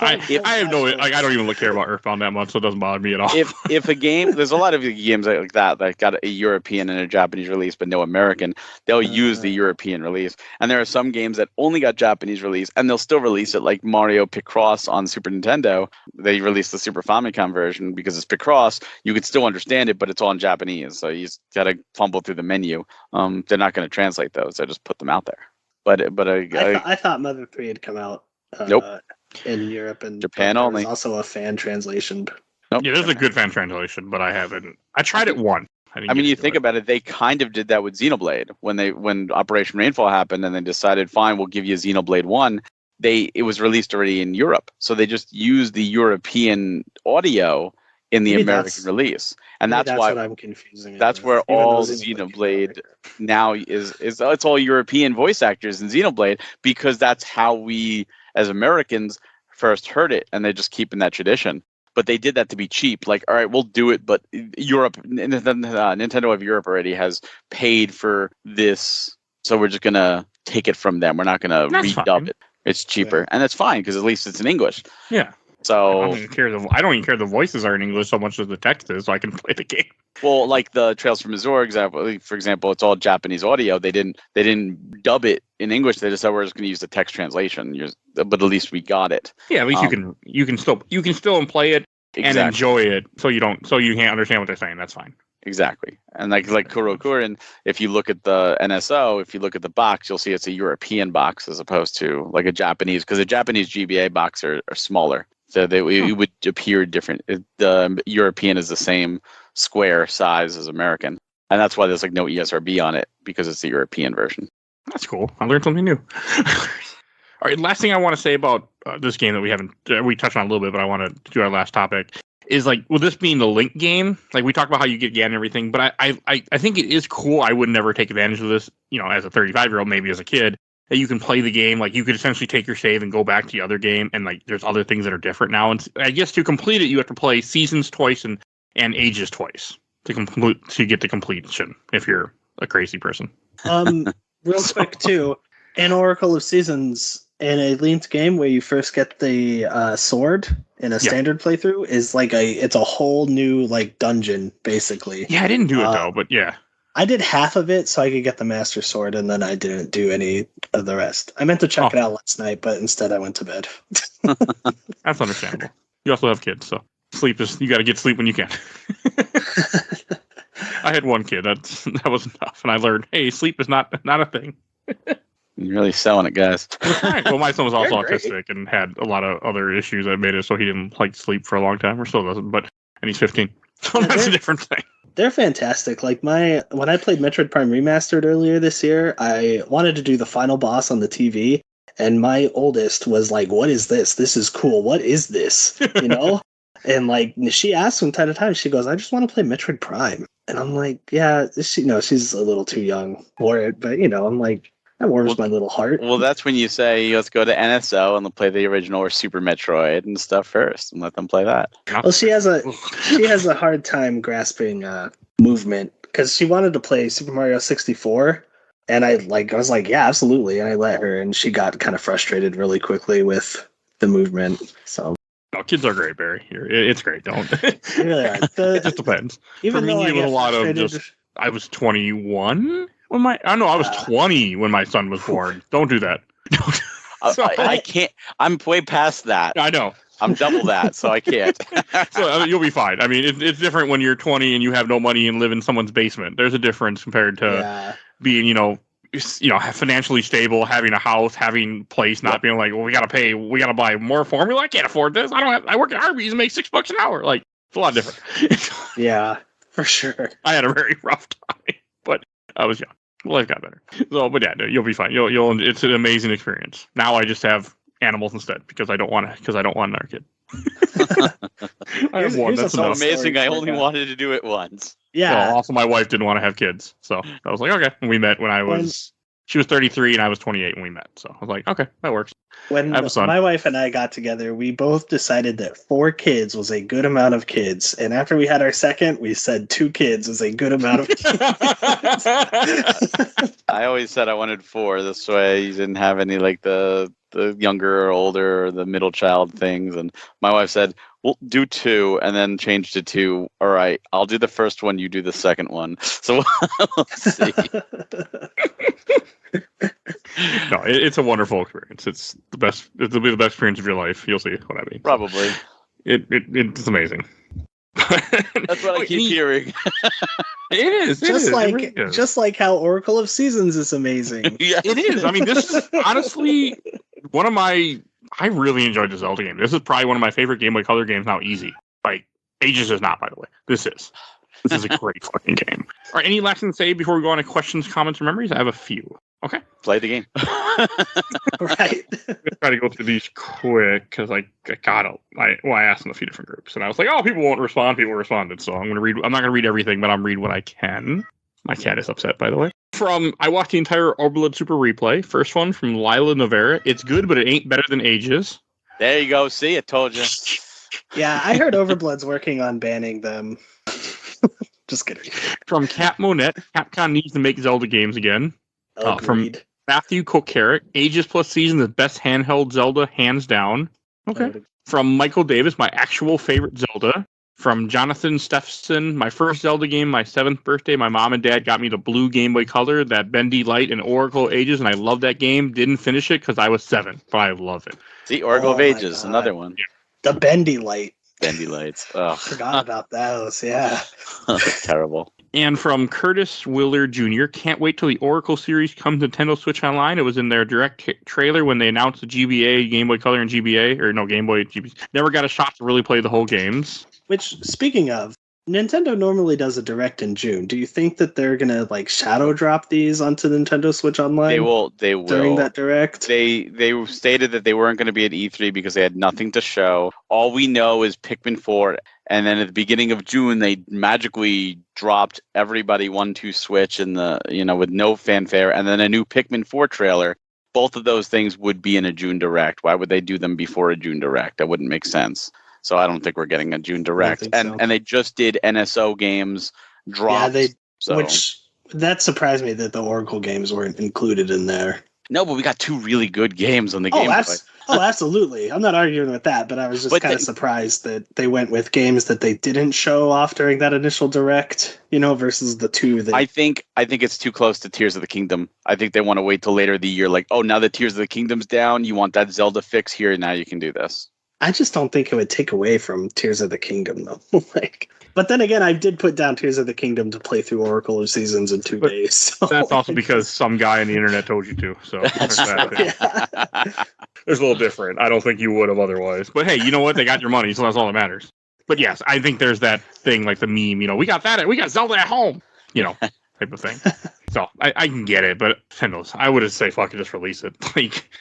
I have no, like, I don't even care about Earthbound that much, so it doesn't bother me at all. If a game, there's a lot of games like that got a European and a Japanese release, but no American. They'll use the European release, and there are some games that only got Japanese release, and they'll still release it, like Mario Picross on Super Nintendo. They released the Super Famicom version because it's Picross. You could still understand it, but it's all in Japanese, so you just gotta fumble through the menu. They're not going to translate those; they just put them out there. But I thought Mother 3 had come out nope. in Europe and Japan only. Also a fan translation. Nope. Yeah, there's a good fan translation, but I haven't. I tried it once. I mean, you think about it, they kind of did that with Xenoblade when Operation Rainfall happened, and they decided, fine, we'll give you Xenoblade 1. It was released already in Europe, so they just used the European audio in the Maybe American release, and maybe that's why what I'm confusing. it that's with, where even though all Xenoblade Xenoblade now is it's all European voice actors in Xenoblade, because that's how we as Americans first heard it, and they're just keeping that tradition. But they did that to be cheap. Like, all right, we'll do it, but Nintendo of Europe already has paid for this, so we're just gonna take it from them. We're not gonna That's redub fine. it. It's cheaper, and that's fine because at least it's in English. Yeah. I So, don't even care the voices are in English so much as the text is, so I can play the game. well, like the Trails from Majora example, for example, it's all Japanese audio. They didn't dub it in English. They just said we're just going to use the text translation. But at least we got it. Yeah, at least you can still play it and Exactly. enjoy it. So you can't understand what they're saying. That's fine. Exactly. And like Kurokurin, if you look at the NSO, if you look at the box, you'll see it's a European box as opposed to like a Japanese, because the Japanese GBA box are smaller. So it would appear different. The European is the same square size as American. And that's why there's like no ESRB on it, because it's the European version. That's cool. I learned something new. All right, last thing I want to say about this game that we touched on a little bit, but I want to do our last topic is like, with this being the Link game, like we talked about how you get Ganon and everything, but I think it is cool. I would never take advantage of this, as a 35-year-old, maybe as a kid, that you can play the game. Like you could essentially take your save and go back to the other game, and like there's other things that are different now. And I guess to complete it, you have to play Seasons twice and Ages twice to get the completion if you're a crazy person. Real quick too, in Oracle of Seasons, in a linked game where you first get the sword in a standard playthrough, is like it's a whole new like dungeon basically. Yeah, I didn't do it though, but yeah. I did half of it so I could get the Master Sword, and then I didn't do any of the rest. I meant to check it out last night, but instead I went to bed. That's understandable. You also have kids, so you got to get sleep when you can. I had one kid. That was enough, and I learned, hey, sleep is not a thing. You're really selling it, guys. Right. Well, my son was also autistic and had a lot of other issues that made it so he didn't like sleep for a long time, or still doesn't. And he's 15, so that's a different thing. They're fantastic. Like when I played Metroid Prime Remastered earlier this year, I wanted to do the final boss on the TV, and my oldest was like, "What is this? This is cool. What is this?" And like she asks from time to time, she goes, "I just want to play Metroid Prime," and I'm like, "Yeah, she's a little too young for it," but I'm like, that warms my little heart. Well, that's when you say, let's go to NSO and play the original or Super Metroid and stuff first, and let them play that. Well, she has a hard time grasping movement, because she wanted to play Super Mario 64, and I was like, yeah, absolutely, and I let her, and she got kind of frustrated really quickly with the movement. So. No, kids are great, Barry. It's great. Don't. They really are. It just depends. Even For me, it was a lot of just. I was 21 when I was 20 when my son was born. Don't do that. I can't. I'm way past that. I know. I'm double that, so I can't. So you'll be fine. I mean, it's different when you're 20 and you have no money and live in someone's basement. There's a difference compared to being, financially stable, having a house, having place, not being like, well, we got to buy more formula. I can't afford this. I work at Arby's and make $6 an hour. Like, it's a lot different. Yeah, for sure. I had a very rough time, but I was young. Life got better. So, but yeah, you'll be fine. It's an amazing experience. Now I just have animals instead because I don't want another kid. I have one. That's enough. Amazing. I only wanted to do it once. Yeah. Well, also, my wife didn't want to have kids, so I was like, okay. And we met when she was 33 and I was 28 when we met. So I was like, okay, that works. When my wife and I got together, we both decided that 4 kids was a good amount of kids. And after we had our second, we said 2 kids was a good amount of kids. I always said I wanted 4. This way you didn't have any like the younger or older or the middle child things. And my wife said, we'll do 2 and then change to 2. All right, I'll do the first one, you do the second one. So we'll see. No, it's a wonderful experience. It's the best. It'll be the best experience of your life. You'll see what I mean. Probably. It's amazing. That's what I keep hearing. It is. Just like how Oracle of Seasons is amazing. Yes. It is. I mean, this is honestly one of my. I really enjoyed the Zelda game. This is probably one of my favorite Game Boy Color games. Now, easy. Like Ages is not, by the way. This is a great fucking game. All right, any last thing to say before we go on to questions, comments, or memories? I have a few. Okay. Play the game. Right. I'm gonna try to go through these quick because I asked in a few different groups and I was like, oh, people won't respond. People responded, so I'm not gonna read everything, but I'm read what I can. My cat is upset, by the way. I watched the entire Overblood Super Replay. First one from Lila Navarra. It's good, but it ain't better than Ages. There you go. See, I told you. Yeah, I heard Overblood's working on banning them. Just kidding. From Cat Monette, Capcom needs to make Zelda games again. From Agreed. Matthew Kokarek, Ages Plus Season, the best handheld Zelda, hands down. Okay. From Michael Davis, my actual favorite Zelda. From Jonathan Steffenson, my first Zelda game, my 7th birthday, my mom and dad got me the blue Game Boy Color, that Bendy Light and Oracle Ages, and I love that game. Didn't finish it because I was 7, but I love it. See, Oracle of Ages, another one. Yeah. The Bendy Light. Bendy Lights. Oh. Forgot about those, yeah. Terrible. And from Curtis Willard Jr., can't wait till the Oracle series comes to Nintendo Switch Online. It was in their direct trailer when they announced the GBA, Game Boy Color, and GBA, or no, Game Boy, GBA. Never got a shot to really play the whole games. Which, speaking of, Nintendo normally does a direct in June. Do you think that they're gonna like shadow drop these onto Nintendo Switch Online? They will. During that direct. They stated that they weren't going to be at E3 because they had nothing to show. All we know is Pikmin 4, and then at the beginning of June they magically dropped everybody 1-2 Switch in the with no fanfare, and then a new Pikmin 4 trailer. Both of those things would be in a June direct. Why would they do them before a June direct? That wouldn't make sense. So I don't think we're getting a June direct. And they just did NSO games dropped. Yeah, which that surprised me that the Oracle games weren't included in there. No, but we got 2 really good games on the Game Boy. Absolutely. I'm not arguing with that, but I was just kind of surprised that they went with games that they didn't show off during that initial direct, versus the 2 that... I think it's too close to Tears of the Kingdom. I think they want to wait till later the year, like, oh, now that Tears of the Kingdom's down, you want that Zelda fix here, now you can do this. I just don't think it would take away from Tears of the Kingdom, though. But then again, I did put down Tears of the Kingdom to play through Oracle of Seasons in 2 days. So that's also because some guy on the internet told you to. So there's that. There's a little different. I don't think you would have otherwise. But hey, you know what? They got your money, so that's all that matters. But yes, I think there's that thing like the meme. We got Zelda at home. Type of thing. So I can get it, but who knows? I would say fuck it, just release it.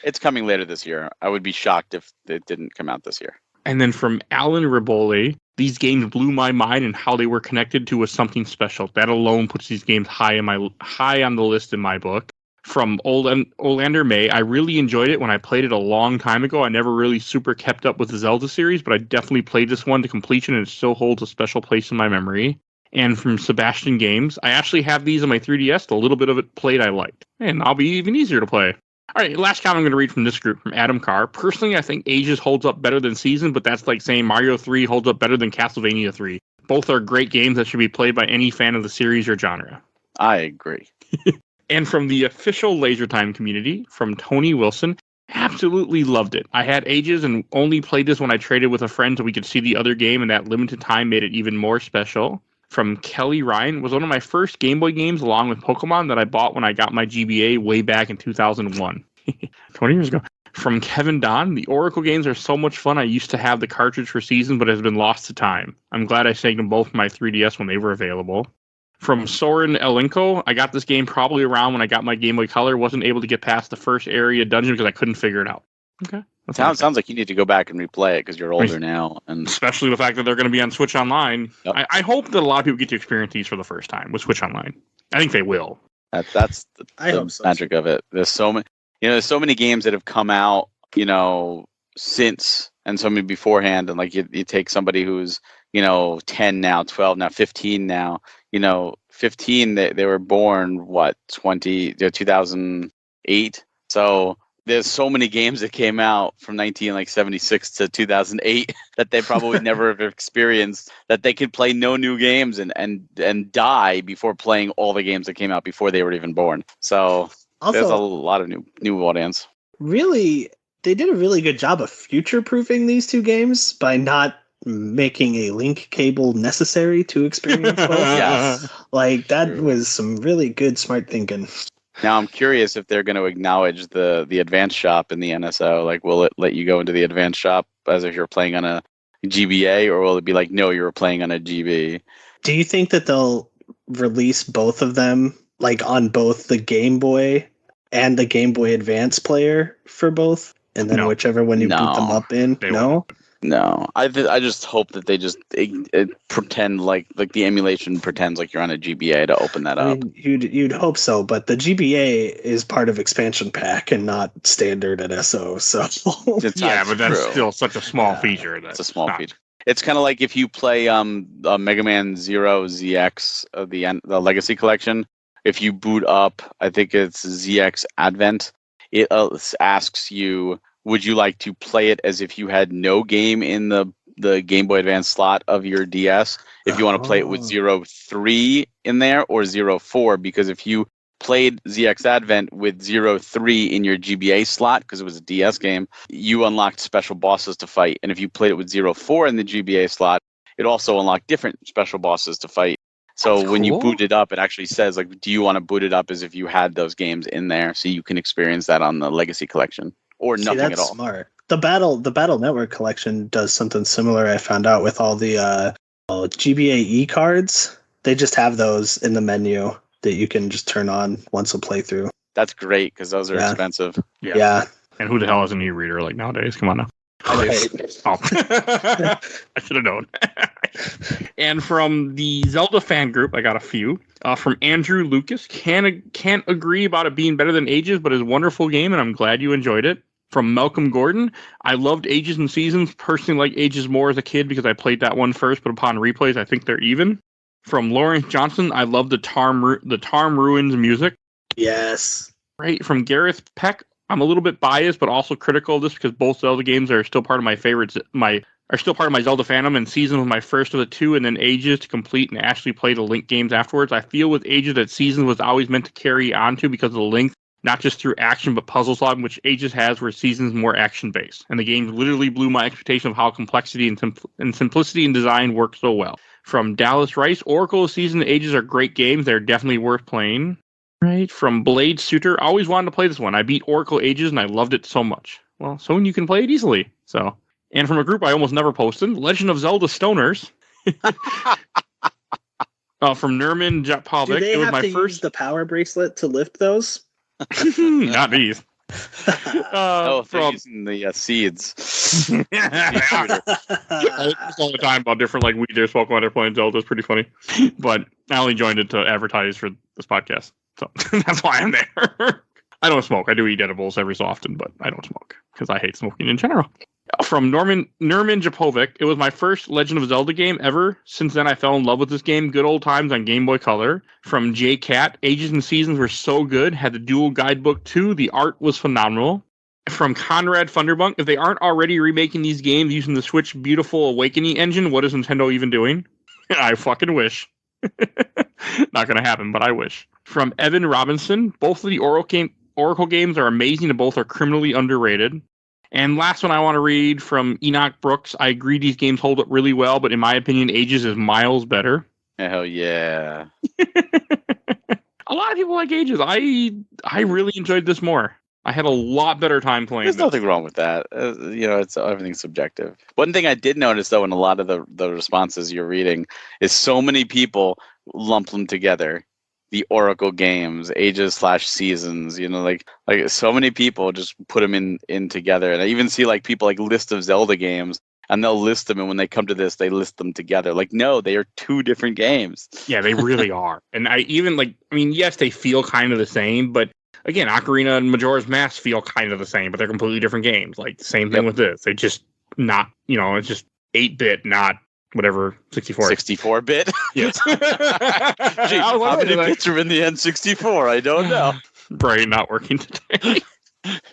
It's coming later this year. I would be shocked if it didn't come out this year. And then from Alan Riboli, these games blew my mind and how they were connected to was something special. That alone puts these games high on the list in my book. From Olander May, I really enjoyed it when I played it a long time ago. I never really super kept up with the Zelda series, but I definitely played this one to completion and it still holds a special place in my memory. And from Sebastian Games, I actually have these on my 3DS. The little bit of it played I liked. And I'll be even easier to play. All right, last comment I'm going to read from this group, from Adam Carr. Personally, I think Ages holds up better than Season, but that's like saying Mario 3 holds up better than Castlevania 3. Both are great games that should be played by any fan of the series or genre. I agree. And from the official Laser Time community, from Tony Wilson, absolutely loved it. I had Ages and only played this when I traded with a friend so we could see the other game, and that limited time made it even more special. From Kelly Ryan, was one of my first Game Boy games along with Pokemon that I bought when I got my GBA way back in 2001. 20 years ago. From Kevin Don, the Oracle games are so much fun. I used to have the cartridge for Season, but it has been lost to time. I'm glad I saved them both from my 3DS when they were available. From Soren Elenko, I got this game probably around when I got my Game Boy Color. Wasn't able to get past the first area dungeon because I couldn't figure it out. Okay. Sounds like you need to go back and replay it because you're older now, and especially the fact that they're going to be on Switch Online. Yep. I hope that a lot of people get to experience these for the first time with Switch Online. I think they will. That's the magic of it. There's so many games that have come out, since, and so many beforehand, and like you take somebody who's 10 now, 12 now, 15 now. 15 they were born 2008. So there's so many games that came out from 1976 to 2008 that they probably never have experienced, that they could play no new games and die before playing all the games that came out before they were even born. So also, there's a lot of new audience. Really, they did a really good job of future-proofing these 2 games by not making a link cable necessary to experience both. Yes. That was some really good smart thinking. Now I'm curious if they're going to acknowledge the advanced shop in the NSO. Like, will it let you go into the advanced shop as if you're playing on a GBA, or will it be like, no, you were playing on a GB? Do you think that they'll release both of them, like on both the Game Boy and the Game Boy Advance player for both, and then No. whichever one you boot them No. up in. They No, No, I just hope that they just pretend like the emulation pretends like you're on a GBA to open that I up. mean you'd hope so, but the GBA is part of expansion pack and not standard at SO. So Yeah, but that's true. still such a small Yeah. feature. It's a small feature. It's kind of like if you play Mega Man Zero ZX, the Legacy Collection. If you boot up, I think it's ZX Advent, it asks you, would you like to play it as if you had no game in the Game Boy Advance slot of your DS? If you want to play it with 03 in there or 04, because if you played ZX Advent with 03 in your GBA slot, because it was a DS game, you unlocked special bosses to fight. And if you played it with 04 in the GBA slot, it also unlocked different special bosses to fight. So That's when you cool. boot it up, it actually says, like, do you want to boot it up as if you had those games in there, so you can experience that on the Legacy Collection, or See, nothing that's at all. smart. The Battle Network collection does something similar. I found out with all the GBA E cards. They just have those in the menu that you can just turn on once a playthrough. That's great, because those are Yeah. expensive. Yeah. And who the hell is an e-reader like nowadays? Come on now. Right. Oh. I should have known. And from the Zelda fan group, I got a few. From Andrew Lucas, can't agree about it being better than Ages, but it's a wonderful game, and I'm glad you enjoyed it. From Malcolm Gordon, I loved Ages and Seasons. Personally, like Ages more as a kid because I played that one first, but upon replays, I think they're even. From Lawrence Johnson, I love the Tarm Ruins music. Yes. Right. From Gareth Peck, I'm a little bit biased, but also critical of this because both Zelda games are still part of my favorites. Are still part of my Zelda fandom, and Season was my first of the two, and then Ages to complete and actually play the Link games afterwards. I feel with Ages that Season was always meant to carry on to because of the length, not just through action, but puzzle solving, which Ages has, where Season's more action-based. And the game literally blew my expectation of how complexity and simplicity in design work so well. From Dallas Rice, Oracle, Season, and Ages are great games. They're definitely worth playing. Right. From Blade Suitor, I always wanted to play this one. I beat Oracle Ages, and I loved it so much. Well, soon you can play it easily. So, and from a group I almost never posted, Legend of Zelda Stoners. From Nerman Jetpovic, Do they it was have my to first. use the power bracelet to lift those? Not these. Oh, they're from using the seeds. I talk all the time about different like weed there's Pokemon they're playing Zelda. It's pretty funny, but I only joined it to advertise for this podcast, so that's why I'm there. I don't smoke. I do eat edibles every so often, but I don't smoke because I hate smoking in general. From Nerman Japovic, it was my first Legend of Zelda game ever. Since then, I fell in love with this game. Good old times on Game Boy Color. From J Cat, Ages and Seasons were so good. Had the dual guidebook too. The art was phenomenal. From Conrad Thunderbunk, if they aren't already remaking these games using the Switch Beautiful Awakening engine, what is Nintendo even doing? I fucking wish. Not gonna happen, but I wish. From Evan Robinson, both of the Oracle games are amazing and both are criminally underrated. And last one I want to read from Enoch Brooks. I agree these games hold up really well, but in my opinion, Ages is miles better. Hell yeah. A lot of people like Ages. I really enjoyed this more. I had a lot better time playing There's this. nothing wrong with that. It's everything's subjective. One thing I did notice, though, in a lot of the responses you're reading, is so many people lump them together. The Oracle games, Ages/Seasons, like so many people just put them in together. And I even see like people like list of Zelda games, and they'll list them, and when they come to this, they list them together. Like, no, they are two different games. Yeah, they really are. And yes, they feel kind of the same, but again, Ocarina and Majora's Mask feel kind of the same, but they're completely different games. Like the same thing with this. They just not, it's just 8-bit, not whatever 64. 64-bit. Yes. Gee, how many bits are in the N64? I don't know. Brain not working today.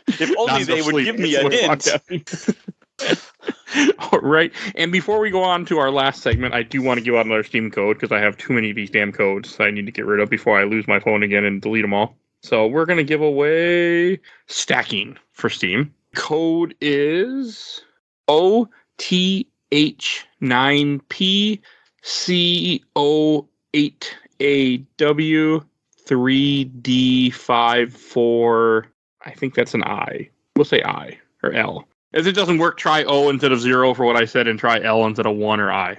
If only they would give me a hint. All right. And before we go on to our last segment, I do want to give out another Steam code because I have too many of these damn codes I need to get rid of before I lose my phone again and delete them all. So we're going to give away stacking for Steam. Code is OTH9PC CO8AW3D54. I think that's an I. We'll say I or L. If it doesn't work, try O instead of 0 for what I said and try L instead of 1 or I.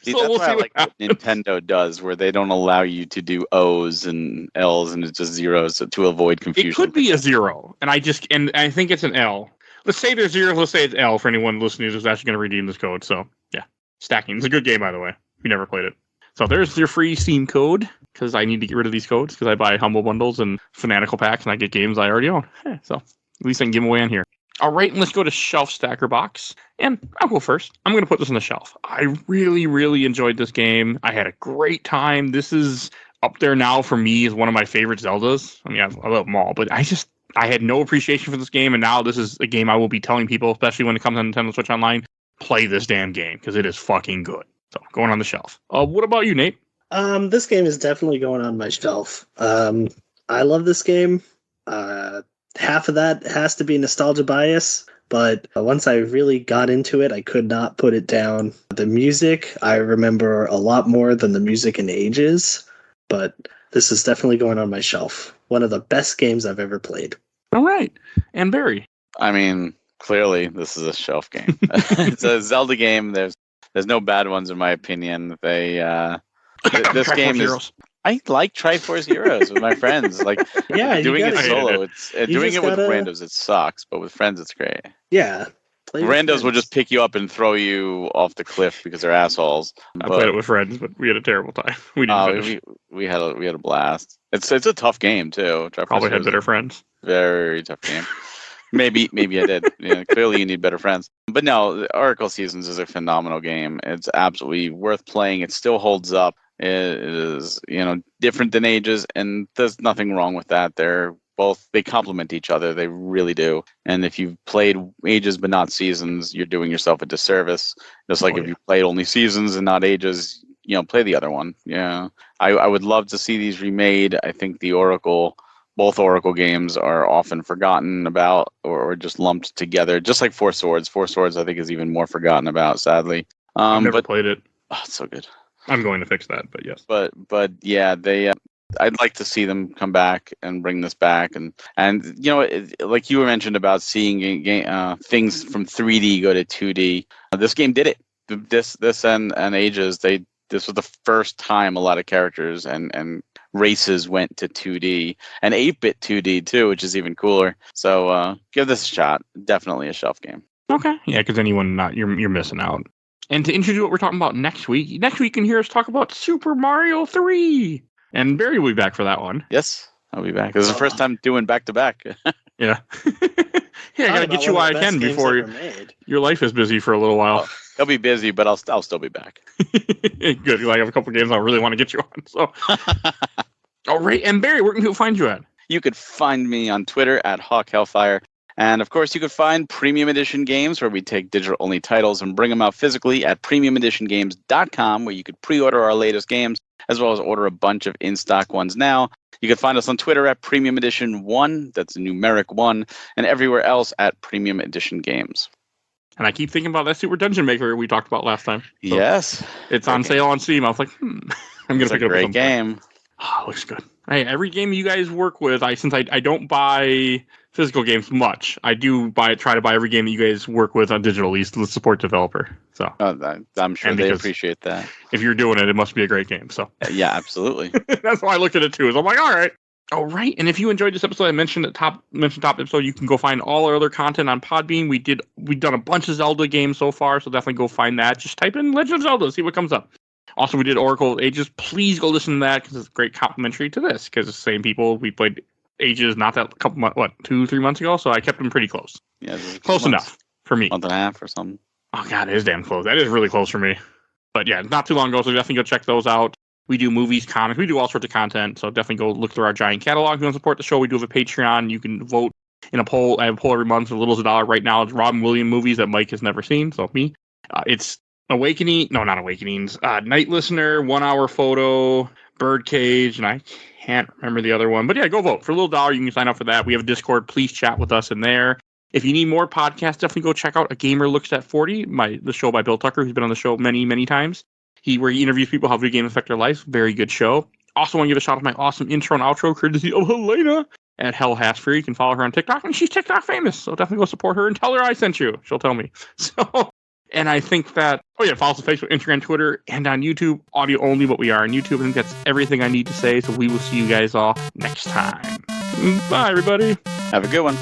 See, So that's we'll why see I what like what happens. Nintendo does, where they don't allow you to do O's and L's and it's just zeros to avoid confusion. It could be a 0, and I think it's an L. Let's say there's 0. Let's say it's L for anyone listening who's actually going to redeem this code. So yeah, stacking. It's a good game, by the way. If you never played it. So there's your free Steam code, because I need to get rid of these codes because I buy Humble Bundles and Fanatical Packs and I get games I already own. So at least I can give them away on here. All right, and let's go to Shelf Stacker Box. And I'll go first. I'm going to put this on the shelf. I really, really enjoyed this game. I had a great time. This is up there now for me as one of my favorite Zeldas. I mean, I love them all, but I had no appreciation for this game, and now this is a game I will be telling people, especially when it comes on Nintendo Switch Online, play this damn game, because it is fucking good. So, going on the shelf. What about you, Nate? This game is definitely going on my shelf. I love this game. Half of that has to be nostalgia bias, but once I really got into it, I could not put it down. The music, I remember a lot more than the music in Ages, but this is definitely going on my shelf. One of the best games I've ever played. All right. And Barry? I mean, clearly this is a shelf game. It's a Zelda game. There's no bad ones in my opinion. This game is. I like Triforce Heroes with my friends. Like, yeah, doing it gotta, solo. Doing it with gotta, randos. It sucks, but with friends, it's great. Yeah, randos will just pick you up and throw you off the cliff because they're assholes. I played it with friends, but we had a terrible time. We didn't finish. We had a blast. It's a tough game too. Probably had better friends. Very tough game. Maybe I did. Yeah, clearly, you need better friends. But no, Oracle Seasons is a phenomenal game. It's absolutely worth playing. It still holds up. It is, different than Ages, and there's nothing wrong with that. They complement each other. They really do. And if you've played Ages but not Seasons, you're doing yourself a disservice. Just like if you played only Seasons and not Ages, play the other one. Yeah, I would love to see these remade. I think both Oracle games are often forgotten about or just lumped together, just like Four Swords. Four Swords, I think, is even more forgotten about, sadly. I've never played it. Oh, it's so good. I'm going to fix that, but yes. But yeah, I'd like to see them come back and bring this back, and like you mentioned about seeing things from 3D go to 2D. This game did it. This and Ages, this was the first time a lot of characters and races went to 2D and 8-bit 2D too, which is even cooler. So give this a shot. Definitely a shelf game. Okay, yeah, because you're missing out. And to introduce what we're talking about next week you can hear us talk about Super Mario 3. And Barry will be back for that one. Yes, I'll be back. This is the first time doing back-to-back. Yeah. I gotta get you while I can before your life is busy for a little while. He'll be busy, but I'll still be back. Good. I have a couple of games I really want to get you on. So, all right. And Barry, where can people find you at? You could find me on Twitter at Hawk Hellfire. And of course, you could find Premium Edition Games, where we take digital-only titles and bring them out physically at premiumeditiongames.com, where you could pre-order our latest games, as well as order a bunch of in-stock ones now. You can find us on Twitter at Premium Edition 1, that's numeric 1, and everywhere else at Premium Edition Games. And I keep thinking about that Super Dungeon Maker we talked about last time. So yes. It's on sale on Steam. I was like, I'm going to pick it up. It's a great game. Oh, looks good. Hey, every game you guys work with, since I don't buy physical games much, I do try to buy every game that you guys work with on digital, at least to support developer. So I'm sure they appreciate that. If you're doing it, it must be a great game. So yeah, absolutely. That's why I look at it too. I'm like, all right. And if you enjoyed this episode, I mentioned top episode, you can go find all our other content on Podbean. We've done a bunch of Zelda games so far, so definitely go find that. Just type in Legend of Zelda, see what comes up. Also, we did Oracle of Ages. Please go listen to that because it's great complimentary to this. Because the same people we played Ages not that couple 2-3 months ago, so I kept them pretty close. Yeah, close enough for me. Month and a half or something. Oh god, it is damn close. That is really close for me. But yeah, not too long ago, so definitely go check those out. We do movies, comics, we do all sorts of content, so definitely go look through our giant catalog. If you want to support the show, we do have a Patreon. You can vote in a poll. I have a poll every month, as little as $1. Right now, it's Robin Williams movies that Mike has never seen, so me. It's not Awakenings. Night Listener, 1 Hour Photo, Birdcage, and I can't remember the other one. But yeah, go vote. For a little $1, you can sign up for that. We have a Discord. Please chat with us in there. If you need more podcasts, definitely go check out A Gamer Looks at 40, the show by Bill Tucker, who's been on the show many, many times. Where he interviews people how video games affect their lives. Very good show. Also want to give a shout out to my awesome intro and outro, courtesy of Helena at Hell Has Free. You can follow her on TikTok, and she's TikTok famous. So definitely go support her and tell her I sent you. She'll tell me. So And I think that, follow us on Facebook, Instagram, Twitter, and on YouTube, audio only, but we are on YouTube. I think that's everything I need to say. So we will see you guys all next time. Bye, everybody. Have a good one.